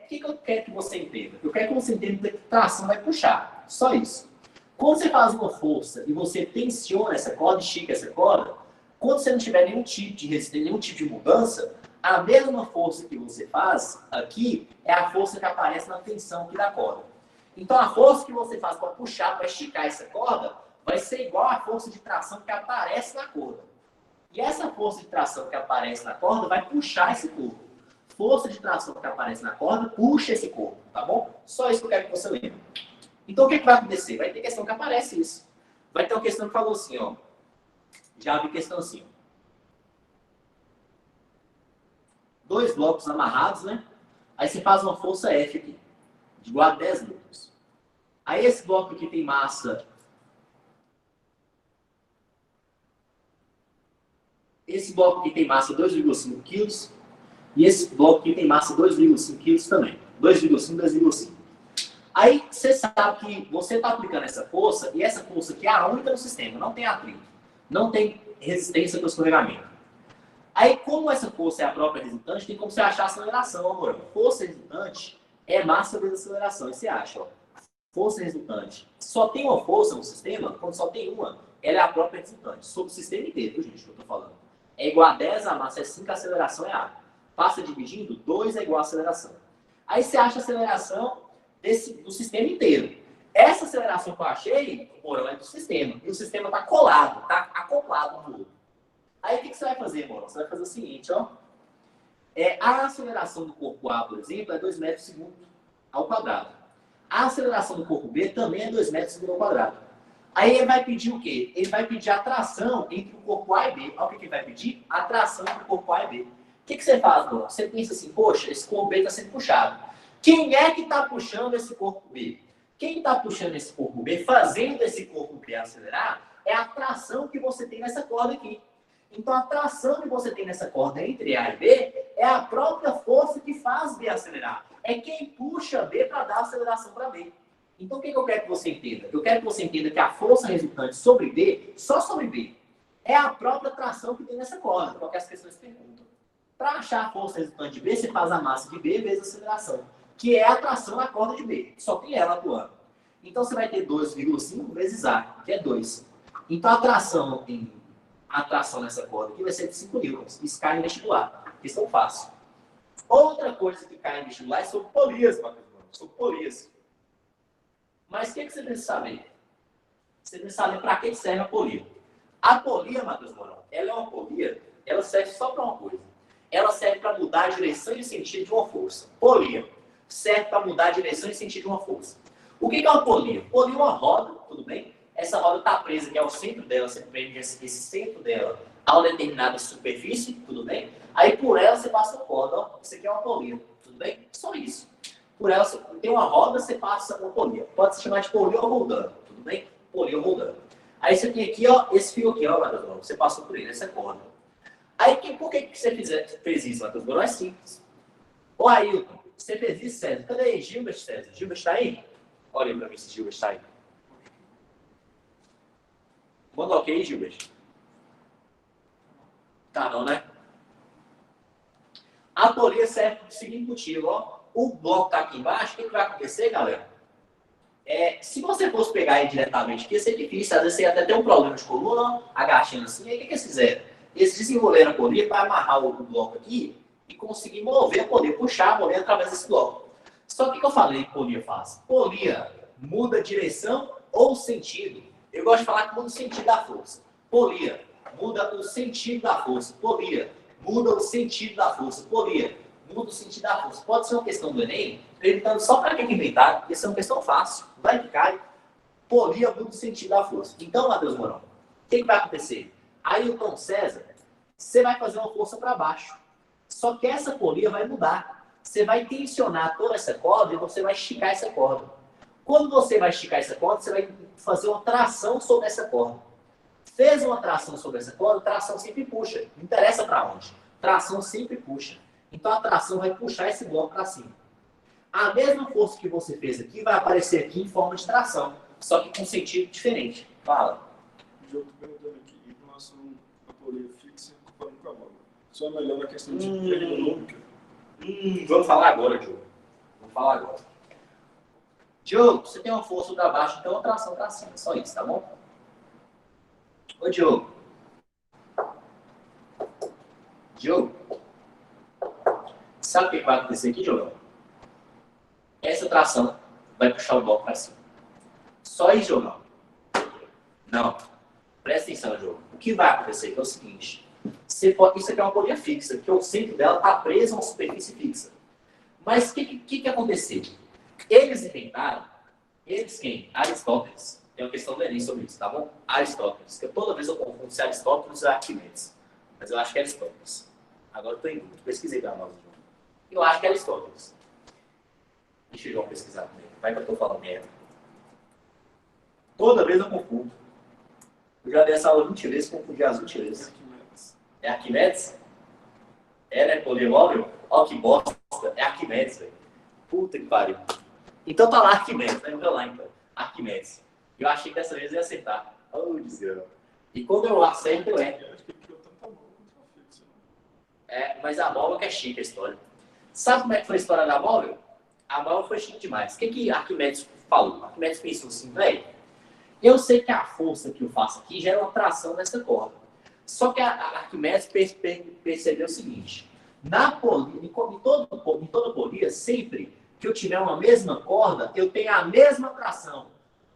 que eu quero que você entenda? Eu quero que você entenda que tração vai puxar. Só isso. Quando você faz uma força e você tensiona essa corda, estica essa corda, quando você não tiver nenhum tipo de resistência, nenhum tipo de mudança, A mesma força que você faz aqui é a força que aparece na tensão aqui da corda. Então, a força que você faz para puxar, para esticar essa corda, vai ser igual à força de tração que aparece na corda. E essa força de tração que aparece na corda vai puxar esse corpo. Força de tração que aparece na corda puxa esse corpo, tá bom? Só isso que eu quero que você lembre. Então, o que vai acontecer? Vai ter questão que aparece isso. Vai ter uma questão que falou assim, ó. Já vi questão assim, ó. 2 blocos amarrados, né? Aí você faz uma força F aqui, igual a 10 newtons. Aí esse bloco aqui tem massa... Esse bloco aqui tem massa 2,5 kg. E esse bloco aqui tem massa 2,5 kg também. 2,5, 2,5. Aí você sabe que você está aplicando essa força, e essa força aqui é a única no sistema, não tem atrito, não tem resistência para o escorregamento. Aí, como essa força é a própria resultante, tem como você achar a aceleração, amor. Força resultante é massa vezes aceleração. E você acha, ó, força resultante. Só tem uma força no sistema, quando só tem uma, ela é a própria resultante. Sobre o sistema inteiro, gente, que eu estou falando. É igual a 10, a massa é 5, a aceleração é A. Passa dividindo, 2 é igual a aceleração. Aí você acha a aceleração do sistema inteiro. Essa aceleração que eu achei, amor, ela é do sistema. E o sistema está colado, está acoplado no outro. Aí o que você vai fazer, amor? Você vai fazer o seguinte, ó. A aceleração do corpo A, por exemplo, é 2 metros por segundo ao quadrado. A aceleração do corpo B também é 2 metros por segundo ao quadrado. Aí ele vai pedir o quê? Ele vai pedir a tração entre o corpo A e B. Olha o que ele vai pedir? A tração entre o corpo A e B. O que você faz, amor? Você pensa assim, poxa, esse corpo B está sendo puxado. Quem é que está puxando esse corpo B? Quem está puxando esse corpo B, fazendo esse corpo B acelerar, é a tração que você tem nessa corda aqui. Então, a tração que você tem nessa corda entre A e B é a própria força que faz B acelerar. É quem puxa B para dar aceleração para B. Então, o que eu quero que você entenda? Eu quero que você entenda que a força resultante sobre B, só sobre B, é a própria tração que tem nessa corda, porque as pessoas perguntam. Para achar a força resultante de B, você faz a massa de B vezes a aceleração, que é a tração na corda de B. Só tem ela atuando. Então, você vai ter 2,5 vezes A, que é 2. Então, a tração nessa corda aqui vai ser de 5 newtons. Isso cai em vestibular. Questão fácil. Outra coisa que cai em vestibular é sobre polias, Matheus. Sobre polias. Mas o que você precisa saber? Você precisa saber para que serve a polia. A polia, Matheus Mourão, ela é uma polia, ela serve só para uma coisa. Ela serve para mudar a direção e o sentido de uma força. Polia serve para mudar a direção e o sentido de uma força. O que é uma polia? Polia é uma roda, tudo bem? Essa roda está presa, que é o centro dela, você prende esse centro dela a uma determinada superfície, tudo bem? Aí por ela você passa a corda, ó, isso aqui é uma polia, tudo bem? Só isso. Por ela, você tem uma roda, você passa uma polia. Pode se chamar de polia ou roldano, tudo bem? Polia ou roldano. Aí você tem aqui, ó, esse fio aqui, ó, Matheus Mourão, você passou por ele, essa corda. Aí por que você fez isso, Matheus Mourão? É simples. Ô Ailton, você fez isso, César? Cadê Gilbert, César? Gilbert está aí? Olha aí pra mim se Gilbert está aí. Manda ok, Gilbert? Tá não, né? A polia serve para o seguinte motivo, ó. O bloco está aqui embaixo, o que vai acontecer, galera? Se você fosse pegar ele diretamente aqui, ia ser difícil. Às vezes você ia até ter um problema de coluna, agachando assim. Aí o que eles fizeram? Eles desenvolveram a polia para amarrar o bloco aqui e conseguir mover a polia, puxar a polia através desse bloco. Só que o que eu falei que polia faz? Polia muda a direção ou sentido. Eu gosto de falar que muda o sentido da força. Polia muda o sentido da força. Polia muda o sentido da força. Polia muda o sentido da força. Pode ser uma questão do Enem, perguntando só para quem inventar, porque isso é uma questão fácil. Vai que cai. Polia muda o sentido da força. Então, Matheus Mourão, o que vai acontecer? Aí o Tom César, você vai fazer uma força para baixo. Só que essa polia vai mudar. Você vai tensionar toda essa corda e você vai esticar essa corda. Quando você vai esticar essa corda, você vai fazer uma tração sobre essa corda. Fez uma tração sobre essa corda, tração sempre puxa. Não interessa para onde. Tração sempre puxa. Então a tração vai puxar esse bloco para cima. A mesma força que você fez aqui vai aparecer aqui em forma de tração, só que com sentido diferente. Fala. O jogo perguntando aqui em relação à polia fixa comparando com a móvel. Só melhor na questão de ergonômica. Vamos falar agora, Diogo. Vamos falar agora. Diogo, você tem uma força para baixo, então a tração para cima. Só isso, tá bom? Ô, Diogo. Diogo. Sabe o que vai acontecer aqui, João? Essa tração vai puxar o bloco para cima. Só isso, João. Não. Presta atenção, João. O que vai acontecer é o seguinte. Isso aqui é uma polia fixa, que o centro dela está preso a uma superfície fixa. Mas o que aconteceu? Eles inventaram, quem? Aristóteles. Tem uma questão do Enem sobre isso, tá bom? Aristóteles. Que toda vez eu confundo se Aristóteles ou Arquimedes. Mas eu acho que é Aristóteles. Agora eu estou em dúvida. Pesquisei para nós, João. Eu acho que é Aristóteles. Deixa o João pesquisar comigo. Vai que eu estou falando merda. Toda vez eu confundo. Eu já dei essa aula 20 vezes, confundi as 20 vezes. É Arquimedes? É, né? Polimóvel? Ó, que bosta. É Arquimedes, velho. Puta que pariu. Então tá lá Arquimedes, né? Vamos lá, então. Arquimedes. Eu achei que dessa vez eu ia acertar. Oh, desgraça. E quando eu acerto, eu é. Mas a móvel que é chique a história. Sabe como é que foi a história da móvel? A móvel foi chique demais. O que Arquimedes falou? Arquimedes pensou assim, velho, eu sei que a força que eu faço aqui gera uma tração nessa corda. Só que a Arquimedes percebeu o seguinte, em toda polia, sempre que eu tiver uma mesma corda, eu tenho a mesma tração.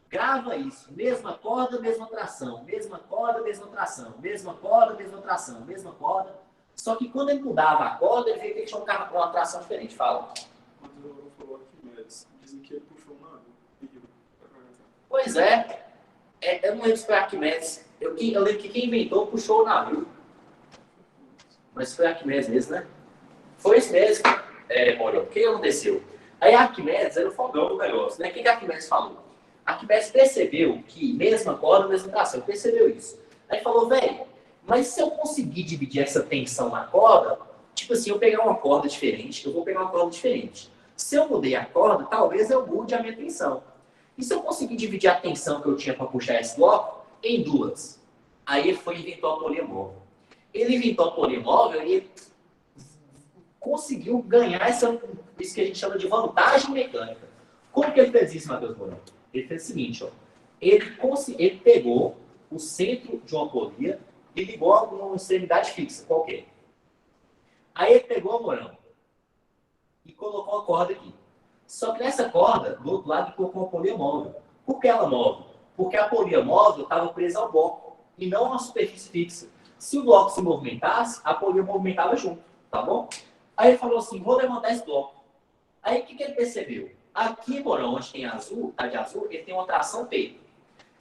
Grava isso. Mesma corda, mesma tração. Mesma corda, mesma tração. Mesma corda, mesma tração. Mesma corda. Só que quando ele mudava a corda, ele via que ele tinha uma tração diferente. Fala. Quando eu falou Arquimedes, dizem que ele puxou um navio. Pois é. Eu não lembro se foi Arquimedes. Eu lembro que quem inventou puxou o navio. Mas foi Arquimedes mesmo, né? Foi isso mesmo. Olha, o que aconteceu? Aí Arquimedes era o fogão do negócio, né? O que Arquimedes falou? Arquimedes percebeu que mesma corda, mesma tração. Percebeu isso. Aí falou, velho, mas se eu conseguir dividir essa tensão na corda, tipo assim, eu pegar uma corda diferente, eu vou pegar uma corda diferente. Se eu mudei a corda, talvez eu mude a minha tensão. E se eu conseguir dividir a tensão que eu tinha para puxar esse bloco em duas? Aí ele foi e inventou a polia móvel. Ele inventou a polia móvel e ele conseguiu ganhar isso que a gente chama de vantagem mecânica. Como que ele fez isso, Matheus Mourão? Ele fez o seguinte, ó. Ele pegou o centro de uma polia e ligou a uma extremidade fixa, qualquer. Aí ele pegou o Mourão e colocou a corda aqui. Só que nessa corda, do outro lado, ele colocou uma polia móvel. Por que ela móvel? Porque a polia móvel estava presa ao bloco e não a uma superfície fixa. Se o bloco se movimentasse, a polia movimentava junto, tá bom? Aí ele falou assim, vou levantar esse bloco. Aí o que ele percebeu? Aqui, Mourão, onde tem azul, tá de azul, ele tem uma tração P.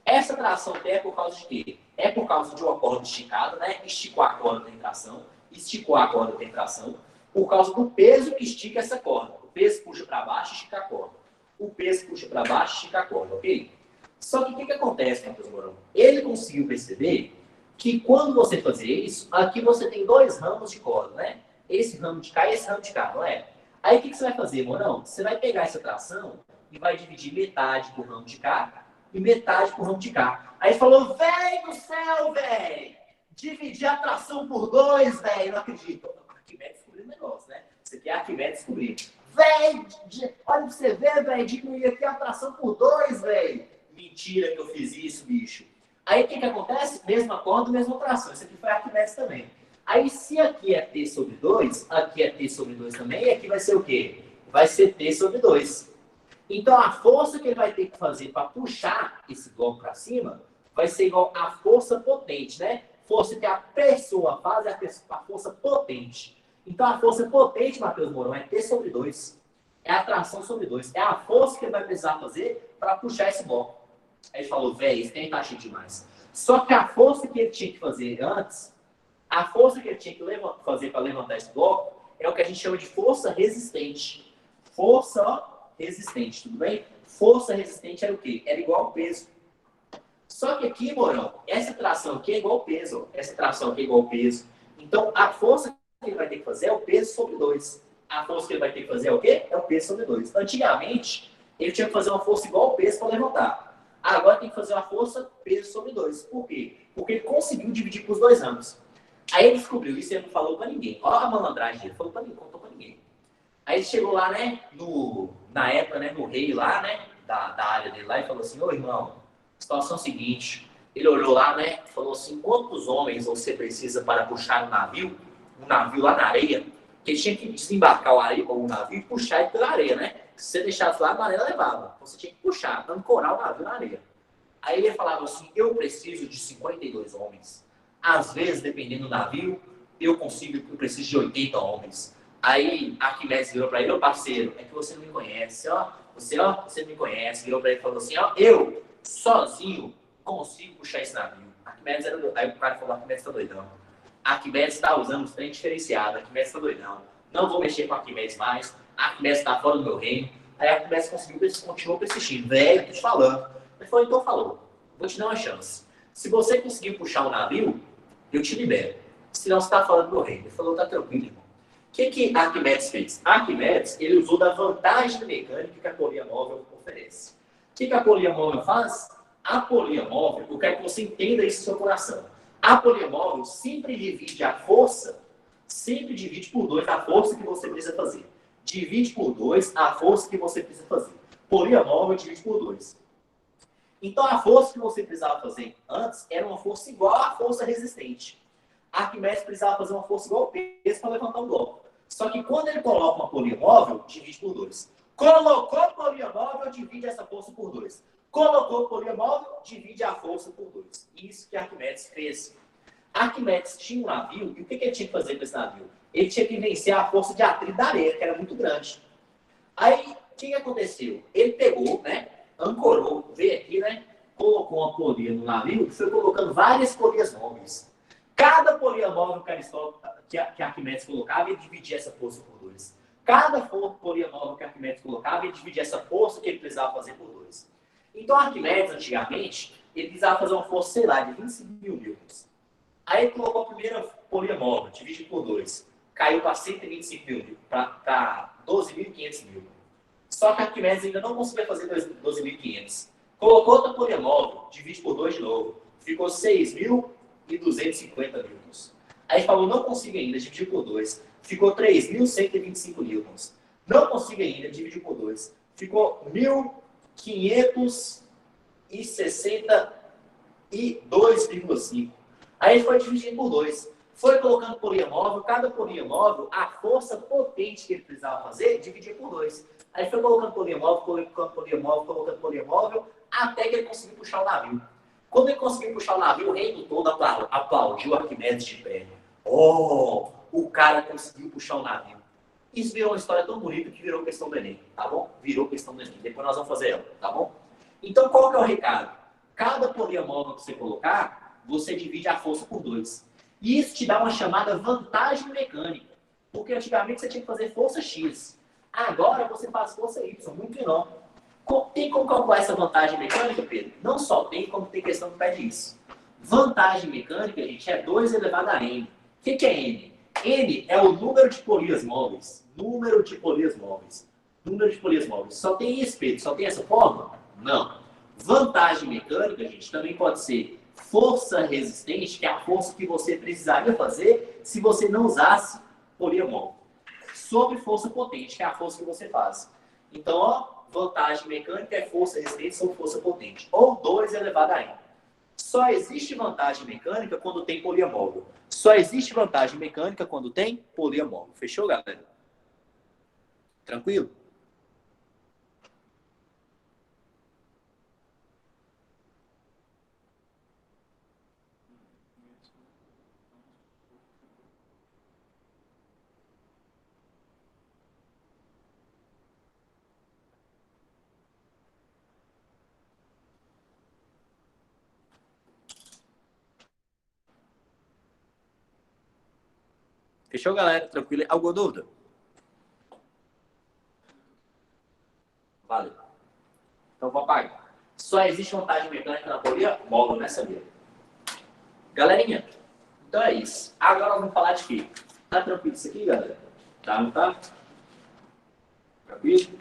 Essa tração P é por causa de quê? É por causa de uma corda esticada, né? Esticou a corda, tem tração. Esticou a corda, tem tração. Por causa do peso que estica essa corda. O peso puxa para baixo, estica a corda. O peso puxa para baixo, estica a corda, ok? Só que o que acontece, Matheus Mourão? Ele conseguiu perceber que quando você fazer isso, aqui você tem dois ramos de corda, né? Esse ramo de cá e esse ramo de cá, não é? Aí o que você vai fazer, Mourão? Você vai pegar essa tração e vai dividir metade pro ramo de cá e metade pro ramo de cá. Aí falou, velho do céu, velho! Dividir a tração por dois, velho! Não acredito. Arquimedes descobriu o negócio, né? Você quer Arquimedes descobrir. Velho! Olha pra você ver, velho! Diminuir aqui a tração por dois, velho! Mentira que eu fiz isso, bicho. Aí o que acontece? Mesma corda, mesma tração. Isso aqui foi Arquimedes também. Aí, se aqui é T sobre 2, aqui é T sobre 2 também, e aqui vai ser o quê? Vai ser T sobre 2. Então, a força que ele vai ter que fazer para puxar esse bloco para cima vai ser igual à força potente, né? Força que a pessoa faz é a força potente. Então, a força potente, Matheus Mourão, é T sobre 2. É a tração sobre 2. É a força que ele vai precisar fazer para puxar esse bloco. Aí ele falou, velho, isso tem tá chique demais. Só que a força que ele tinha que fazer antes, a força que ele tinha que fazer para levantar esse bloco é o que a gente chama de força resistente. Força resistente, tudo bem? Força resistente era o quê? Era igual ao peso. Só que aqui, Mourão, essa tração aqui é igual ao peso. Ó. Essa tração aqui é igual ao peso. Então, a força que ele vai ter que fazer é o peso sobre 2. A força que ele vai ter que fazer é o quê? É o peso sobre 2. Antigamente, ele tinha que fazer uma força igual ao peso para levantar. Agora tem que fazer uma força peso sobre 2. Por quê? Porque ele conseguiu dividir por os dois ramos. Aí ele descobriu isso e ele não falou pra ninguém. Olha a malandragem dele, falou pra ninguém, contou pra ninguém. Aí ele chegou lá, né, na época, né, no rei lá, né, da área dele lá e falou assim, ô irmão, situação seguinte. Ele olhou lá, né, falou assim, quantos homens você precisa para puxar um navio lá na areia? Porque tinha que desembarcar o navio e puxar ele pela areia, né? Se você deixasse lá, a maré levava. Você tinha que puxar, ancorar o navio na areia. Aí ele falava assim, eu preciso de 52 homens. Às vezes, dependendo do navio, eu preciso de 80 homens. Aí Arquimedes virou para ele, ô parceiro, é que você não me conhece, ó. Você não me conhece. Virou para ele e falou assim, ó, eu, sozinho, consigo puxar esse navio. Arquimedes era doido. Aí o cara falou, Arquimedes tá doidão. Arquimedes está usando os trem diferenciado. Arquimedes tá doidão. Não vou mexer com Arquimedes mais. Arquimedes está fora do meu reino. Aí Arquimedes continuou persistindo. Velho, tô te falando. Ele falou, então falou. Vou te dar uma chance. Se você conseguir puxar o navio, eu te libero. Senão você está fora do meu reino. Ele falou, tá tranquilo, irmão. O que Arquimedes fez? Arquimedes, ele usou da vantagem mecânica que a polia móvel oferece. O que a polia móvel faz? A polia móvel, eu quero que você entenda isso no seu coração. A polia móvel sempre divide a força, sempre divide por 2 a força que você precisa fazer. Divide por 2 a força que você precisa fazer. Polia móvel divide por 2. Então, a força que você precisava fazer antes era uma força igual à força resistente. Arquimedes precisava fazer uma força igual ao peso para levantar um bloco. Só que quando ele coloca uma polia móvel, divide por 2. Colocou polia móvel, divide essa força por 2. Colocou polia móvel, divide a força por 2. Isso que Arquimedes fez. Arquimedes tinha um navio, e o que ele tinha que fazer com esse navio? Ele tinha que vencer a força de atrito da areia, que era muito grande. Aí, o que aconteceu? Ele pegou, né? Ancorou, veio aqui, né? Colocou uma polia no navio e foi colocando várias polias móveis. Cada polia móvel que Arquimedes colocava, ele dividia essa força por 2. Cada polia móvel que Arquimedes colocava, ele dividia essa força que ele precisava fazer por 2. Então, Arquimedes, antigamente, ele precisava fazer uma força, sei lá, de 25 mil newtons. Aí ele colocou a primeira polia móvel, divide por 2. Caiu para 125 mil, para 12.500 newtons. Só que Arquimedes ainda não conseguia fazer 12.500. Colocou outra polia móvel, divide por 2 de novo. Ficou 6.250 newtons. Aí falou, não consigo ainda, dividir por 2. Ficou 3.125 newtons. Não consigo ainda, dividir por 2. Ficou 1.562,5. Aí ele foi dividindo por 2. Foi colocando polia móvel, cada polia móvel, a força potente que ele precisava fazer, dividia por 2. Aí foi colocando polia móvel, até que ele conseguiu puxar o navio. Quando ele conseguiu puxar o navio, o reino todo aplaudiu Arquimedes de pé. Oh, o cara conseguiu puxar o navio. Isso virou uma história tão bonita que virou questão do Enem, tá bom? Virou questão do Enem. Depois nós vamos fazer ela, tá bom? Então, qual que é o recado? Cada polia móvel que você colocar, você divide a força por 2. E isso te dá uma chamada vantagem mecânica. Porque antigamente você tinha que fazer força X. Agora você faz força Y, muito menor. Tem como calcular essa vantagem mecânica, Pedro? Não só tem, como tem questão que pede isso. Vantagem mecânica, gente, é 2 elevado a N. O que é N? N é o número de polias móveis. Número de polias móveis. Só tem isso, Pedro? Só tem essa forma? Não. Vantagem mecânica, gente, também pode ser força resistente, que é a força que você precisaria fazer se você não usasse polia móvel. Sobre força potente, que é a força que você faz. Então, ó, vantagem mecânica é força resistente sobre força potente. Ou 2 elevado a N. Só existe vantagem mecânica quando tem polia móvel. Só existe vantagem mecânica quando tem polia móvel. Fechou, galera? Tranquilo? Fechou, galera? Tranquilo? Alguma dúvida? Valeu. Então, vou apagar. Só existe vantagem mecânica na polia móvel, né, sabia? Galerinha, então é isso. Agora nós vamos falar de quê? Tá tranquilo isso aqui, galera? Tá, não tá? Tranquilo?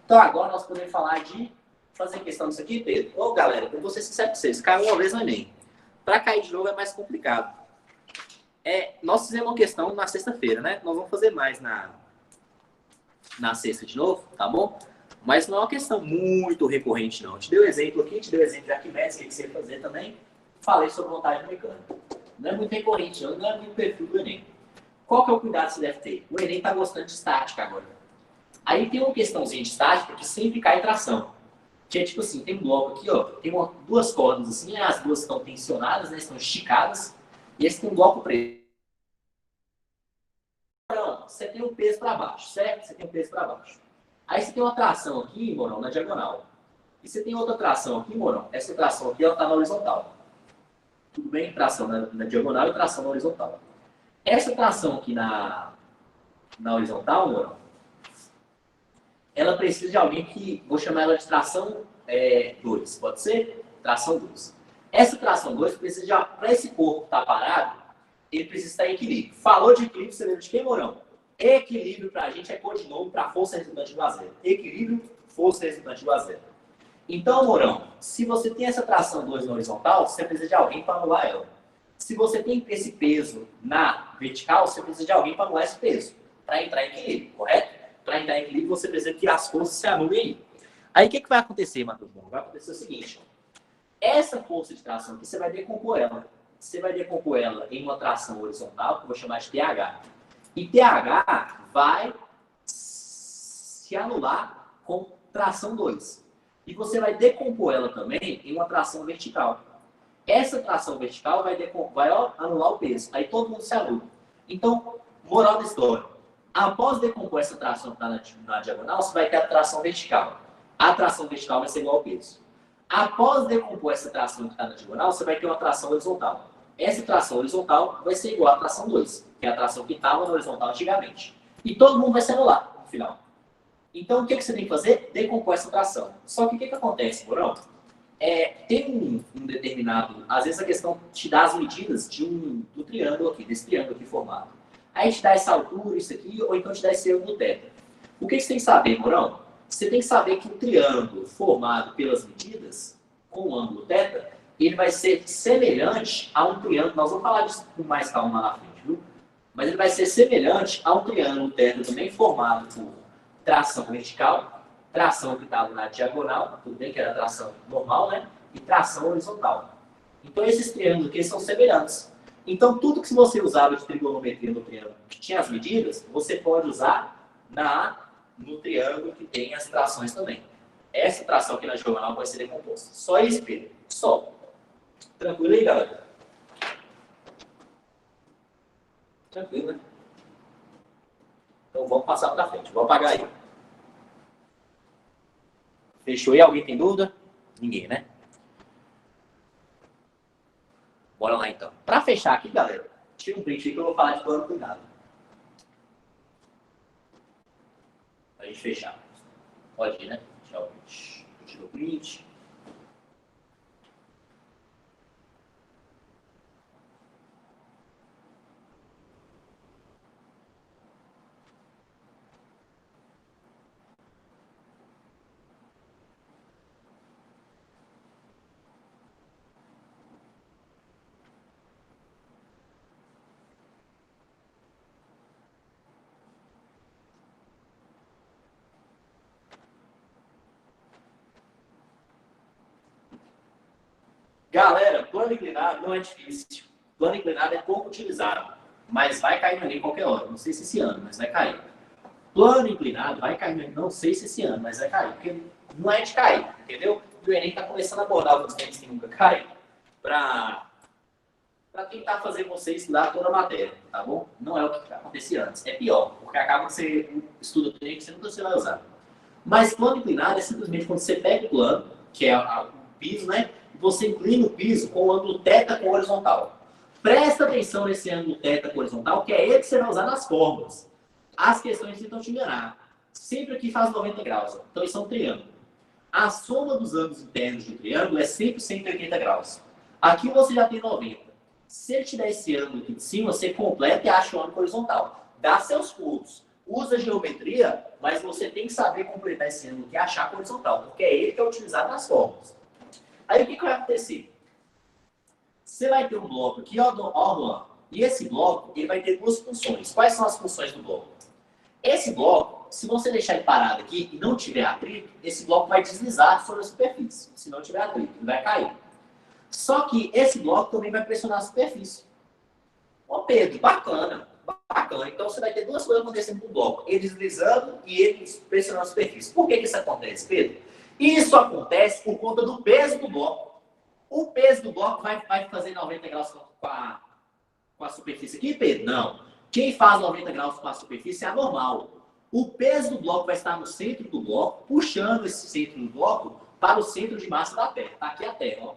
Então agora nós podemos falar de fazer questão disso aqui, Pedro. Ô, galera, eu vou ser sincero com vocês. Caiu uma vez no Enem. Para cair de novo é mais complicado. Nós fizemos uma questão na sexta-feira, né? Nós vamos fazer mais na sexta de novo, tá bom? Mas não é uma questão muito recorrente, não. Te dei o exemplo aqui, te dei o exemplo de Arquimedes, o que você ia fazer também. Falei sobre vantagem mecânica. Não é muito recorrente, não é muito perfil do Enem. qual que é o cuidado que você deve ter? O Enem está gostando de estática agora. Aí tem uma questãozinha de estática que sempre cai tração. Que é tipo assim, tem um bloco aqui, ó, tem duas cordas assim, as duas estão tensionadas, né, estão esticadas, e esse tem um bloco preto. Então, você tem um peso para baixo, certo? Você tem um peso para baixo. Aí você tem uma tração aqui, Morão, na diagonal. E você tem outra tração aqui, Morão. Essa tração aqui, ela está na horizontal. Tudo bem? Tração na diagonal e tração na horizontal. Essa tração aqui na horizontal, Morão, ela precisa de alguém que, vou chamar ela de tração 2, pode ser? Tração 2. Essa tração 2 precisa de, para esse corpo estar parado, ele precisa estar em equilíbrio. Falou de equilíbrio, você lembra de quem, Morão? Equilíbrio para a gente é codinome para força resultante do A zero. Equilíbrio, força resultante do A zero. Então, Morão, se você tem essa tração 2 na horizontal, você precisa de alguém para anular ela. Se você tem esse peso na vertical, você precisa de alguém para anular esse peso, para entrar em equilíbrio, correto? Para entrar em equilíbrio, você precisa que as forças se anulem aí. Aí, o que vai acontecer, Matheus? Vai acontecer o seguinte. Essa força de tração aqui, você vai decompor ela. Você vai decompor ela em uma tração horizontal, que eu vou chamar de TH. E TH vai se anular com tração 2. E você vai decompor ela também em uma tração vertical. Essa tração vertical vai anular o peso. Aí todo mundo se anula. Então, moral da história. Após decompor essa tração que está na diagonal, você vai ter a tração vertical. A tração vertical vai ser igual ao peso. Após decompor essa tração que está na diagonal, você vai ter uma tração horizontal. Essa tração horizontal vai ser igual à tração 2, que é a tração que estava na horizontal antigamente. E todo mundo vai se anular no final. Então, o que você tem que fazer? Decompor essa tração. Só que o que acontece, Morão? Tem um determinado... Às vezes a questão te dá as medidas do triângulo aqui, desse triângulo aqui formado. Aí te dá essa altura, isso aqui, ou então te dá esse ângulo θ. O que você tem que saber, Morão? Você tem que saber que o triângulo formado pelas medidas, com o ângulo θ, ele vai ser semelhante a um triângulo, nós vamos falar disso com mais calma lá na frente, viu? Mas ele vai ser semelhante a um triângulo θ também formado por tração vertical, tração que estava na diagonal, tudo bem que era tração normal, né? E tração horizontal. Então esses triângulos aqui são semelhantes. Então tudo que você usava de trigonometria no triângulo que tinha as medidas, você pode usar no triângulo que tem as trações também. Essa tração aqui na diagonal vai ser decomposta. Só isso, Pedro. Só. Tranquilo aí, galera? Tranquilo, né? Então vamos passar para frente. Vou apagar aí. Fechou aí? Alguém tem dúvida? Ninguém, né? Bora lá então. Para fechar aqui, galera, tira um print aí que eu vou falar de plano cuidado. Para a gente fechar. Pode ir, né? Tchau, print. Tira o print. Galera, plano inclinado não é difícil. Plano inclinado é pouco utilizado, mas vai cair no Enem qualquer hora. Não sei se esse ano, mas vai cair. Plano inclinado vai cair no Enem, não sei se esse ano, mas vai cair. Porque não é de cair, entendeu? E o Enem está começando a abordar alguns temas que nunca caem para tentar fazer você estudar toda a matéria, tá bom? Não é o que acontecia antes. É pior, porque acaba que você estuda o que você nunca vai usar. Mas plano inclinado é simplesmente quando você pega o plano, que é o piso, né? Você inclina o piso com o ângulo θ com horizontal. Presta atenção nesse ângulo θ com horizontal, que é ele que você vai usar nas fórmulas. As questões tentam te enganar. Sempre aqui faz 90 graus. Então isso é um triângulo. A soma dos ângulos internos do triângulo é sempre 180 graus. Aqui você já tem 90. Se ele te der esse ângulo aqui de cima, você completa e acha o ângulo horizontal. Dá seus pulos. Usa a geometria, mas você tem que saber completar esse ângulo aqui e achar a horizontal, porque é ele que é utilizado nas fórmulas. Aí o que vai acontecer? Você vai ter um bloco aqui, ó, e esse bloco ele vai ter duas funções. Quais são as funções do bloco? Esse bloco, se você deixar ele parado aqui e não tiver atrito, esse bloco vai deslizar sobre a superfície. Se não tiver atrito, ele vai cair. Só que esse bloco também vai pressionar a superfície. Ô Pedro, bacana. Bacana. Então, você vai ter duas coisas acontecendo com o bloco. Ele deslizando e ele pressionando a superfície. Por que isso acontece, Pedro? Isso acontece por conta do peso do bloco. O peso do bloco vai fazer 90 graus com a superfície aqui, Pedro? Não. Quem faz 90 graus com a superfície é a normal. O peso do bloco vai estar no centro do bloco, puxando esse centro do bloco para o centro de massa da Terra. Está aqui a Terra, ó.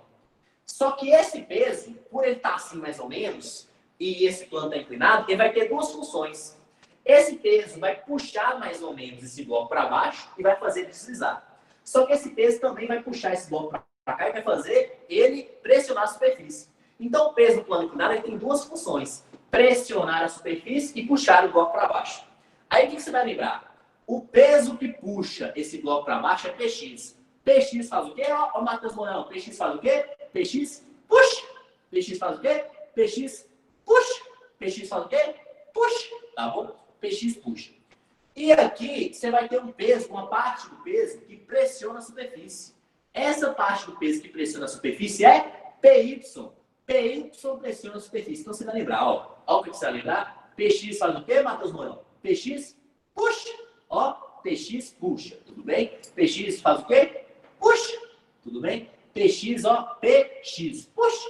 Só que esse peso, por ele estar assim mais ou menos, e esse plano está inclinado, ele vai ter duas funções. Esse peso vai puxar mais ou menos esse bloco para baixo e vai fazer ele deslizar. Só que esse peso também vai puxar esse bloco para cá e vai fazer ele pressionar a superfície. Então, o peso do plano inclinado ele tem duas funções. Pressionar a superfície e puxar o bloco para baixo. Aí, o que você vai lembrar? O peso que puxa esse bloco para baixo é Px. Px faz o quê? Ó, Matheus Morão. Px faz o quê? Px puxa. Px faz o quê? Px puxa. Px faz o quê? Puxa. Tá bom? Px puxa. E aqui, você vai ter um peso, uma parte do peso que pressiona a superfície. Essa parte do peso que pressiona a superfície é Py. Py pressiona a superfície. Então, você vai lembrar, ó. Ó o que você vai lembrar. Px faz o quê, Matheus Morão? Px puxa. Ó, Px puxa. Tudo bem? Px faz o quê? Puxa. Tudo bem? Px, ó, Px puxa.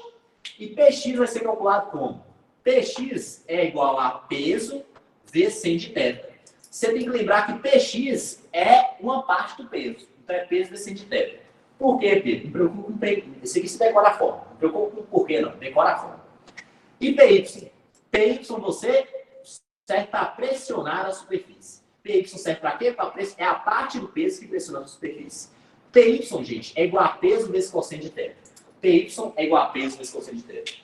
E Px vai ser calculado como? Px é igual a peso vezes 100 de θ. Você tem que lembrar que Px é uma parte do peso. Então, é peso vezes 100 de θ. Por quê, Pedro? Não preocupa com Py. Esse aqui você decora a forma. Não preocupa com o porquê, não. Decora a forma. E Py? Py você serve para pressionar a superfície. Py serve para quê? É a parte do peso que pressiona a superfície. Py, gente, é igual a peso vezes cosseno de θ. Py é igual a peso vezes cosseno de θ.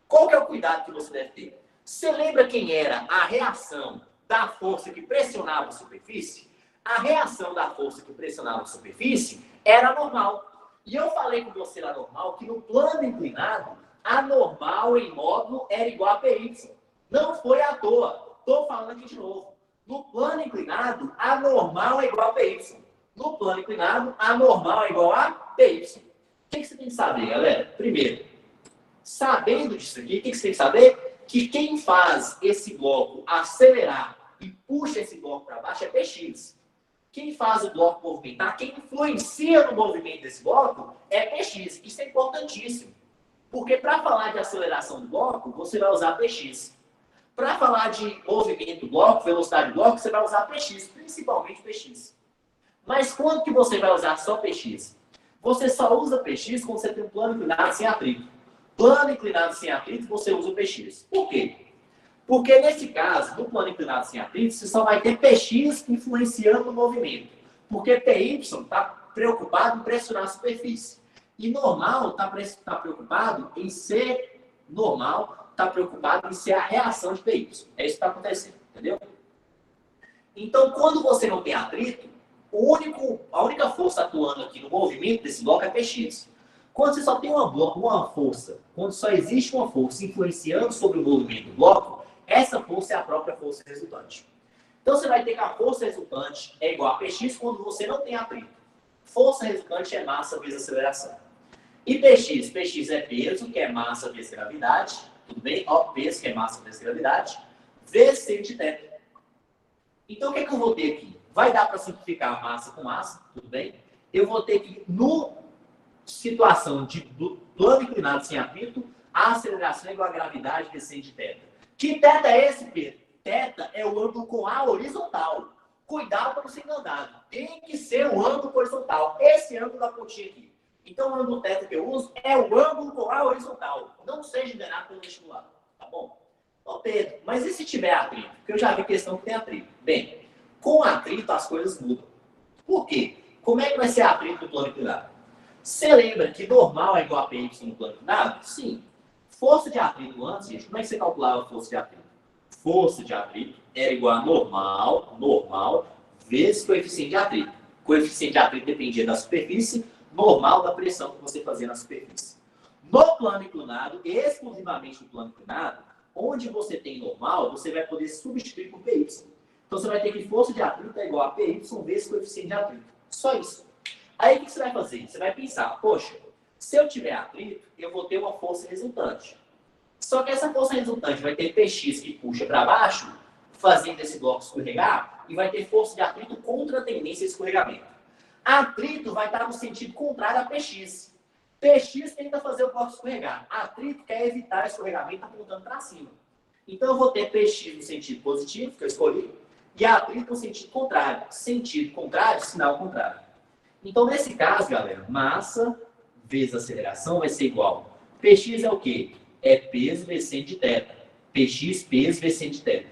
Qual que é o cuidado que você deve ter? Você lembra quem era a reação da força que pressionava a superfície? A reação da força que pressionava a superfície era normal. E eu falei com você lá normal que no plano inclinado, a normal em módulo era igual a Py. Não foi à toa. Estou falando aqui de novo. No plano inclinado, a normal é igual a Py. No plano inclinado, a normal é igual a Py. O que você tem que saber, galera? Primeiro, sabendo disso aqui, o que você tem que saber? Que quem faz esse bloco acelerar e puxa esse bloco para baixo é Px. Quem faz o bloco movimentar, quem influencia no movimento desse bloco é Px. Isso é importantíssimo. Porque para falar de aceleração do bloco, você vai usar Px. Para falar de movimento do bloco, velocidade do bloco, você vai usar Px, principalmente Px. Mas quando que você vai usar só Px? Você só usa Px quando você tem um plano inclinado sem atrito. Plano inclinado sem atrito, você usa o Px. Por quê? Porque nesse caso, no plano inclinado sem atrito, você só vai ter Px influenciando o movimento. Porque Py está preocupado em pressionar a superfície. E normal está preocupado em ser normal, está preocupado em ser a reação de Py. É isso que está acontecendo, entendeu? Então, quando você não tem atrito, a única força atuando aqui no movimento desse bloco é Px. Quando você só tem uma força, quando só existe uma força influenciando sobre o movimento do bloco, essa força é a própria força resultante. Então, você vai ter que a força resultante é igual a Px quando você não tem atrito. Força resultante é massa vezes aceleração. E Px? Px é peso, que é massa vezes gravidade. Tudo bem? Ó, peso, que é massa vezes gravidade. Vezes 100 de θ. Então, o que é que eu vou ter aqui? Vai dar para simplificar massa com massa, tudo bem? Eu vou ter que, no situação de plano inclinado sem atrito, a aceleração é igual a gravidade vezes 100 de θ. Que θ é esse, Pedro? Θ é o ângulo com A horizontal. Cuidado para não ser enganado. Tem que ser o ângulo horizontal. Esse ângulo da pontinha aqui. Então, o ângulo θ que eu uso é o ângulo com A horizontal. Não seja enganado pelo vestibular. Tá bom? Ó, Pedro, mas e se tiver atrito? Porque eu já vi questão que tem atrito. Bem, com atrito as coisas mudam. Por quê? Como é que vai ser atrito no plano inclinado? Você lembra que normal é igual a Py no plano inclinado? Sim. Força de atrito antes, gente, como é que você calculava a força de atrito? Força de atrito era igual a normal, vezes coeficiente de atrito. Coeficiente de atrito dependia da superfície, normal da pressão que você fazia na superfície. No plano inclinado, exclusivamente no plano inclinado, onde você tem normal, você vai poder substituir por Py. Então, você vai ter que força de atrito é igual a Py vezes coeficiente de atrito. Só isso. Aí, o que você vai fazer? Você vai pensar, poxa, se eu tiver atrito, eu vou ter uma força resultante. Só que essa força resultante vai ter Px que puxa para baixo, fazendo esse bloco escorregar, e vai ter força de atrito contra a tendência de escorregamento. Atrito vai estar no sentido contrário a Px. Px tenta fazer o bloco escorregar. Atrito quer evitar o escorregamento apontando para cima. Então eu vou ter Px no sentido positivo, que eu escolhi, e atrito no sentido contrário. Sentido contrário, sinal contrário. Então, nesse caso, galera, massa vezes aceleração vai ser igual. Px é o quê? É peso vezes centro de θ. Px, peso vezes centro de θ.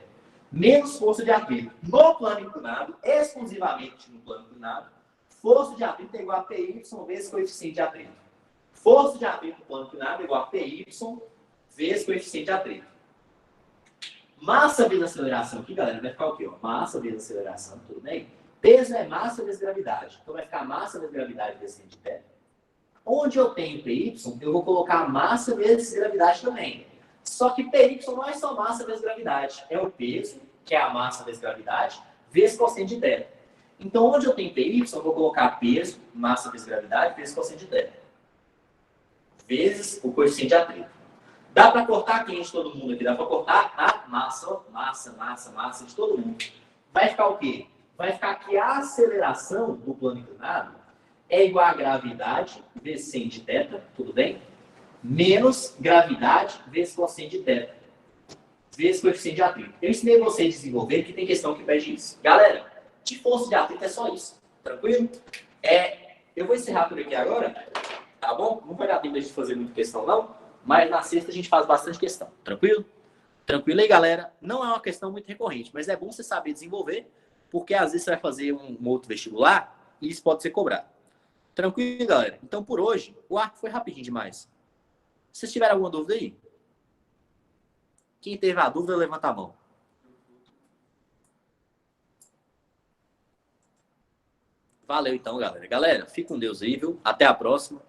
Menos força de atrito. No plano inclinado, exclusivamente no plano inclinado, força de atrito é igual a Py vezes coeficiente de atrito. Força de atrito no plano inclinado é igual a Py vezes coeficiente de atrito. Massa vezes aceleração aqui, galera, vai ficar o quê? Ó? Massa vezes aceleração, tudo bem? Peso é massa vezes gravidade. Então vai ficar massa vezes gravidade vezes centro de θ. Onde eu tenho Py, eu vou colocar massa vezes gravidade também. Só que Py não é só massa vezes gravidade. É o peso, que é a massa vezes gravidade, vezes cosseno de θ. Então, onde eu tenho Py, eu vou colocar peso, massa vezes gravidade, vezes cosseno de θ. Vezes o coeficiente de atrito. Dá para cortar quem de todo mundo aqui? Dá para cortar a massa de todo mundo. Vai ficar o quê? Vai ficar que a aceleração do plano inclinado é igual a gravidade vezes seno de θ, tudo bem? Menos gravidade vezes cosseno de θ, vezes coeficiente de atrito. Eu ensinei vocês a desenvolver, que tem questão que pede isso. Galera, de força de atrito é só isso, tranquilo? Eu vou encerrar por aqui agora, tá bom? Não vai dar tempo de fazer muita questão não, mas na sexta a gente faz bastante questão, tranquilo? Tranquilo aí, galera? Não é uma questão muito recorrente, mas é bom você saber desenvolver, porque às vezes você vai fazer um outro vestibular e isso pode ser cobrado. Tranquilo, galera? Então, por hoje, o arco foi rapidinho demais. Se vocês tiverem alguma dúvida aí? Quem teve a dúvida, levanta a mão. Valeu, então, galera. Galera, fique com Deus aí, viu? Até a próxima.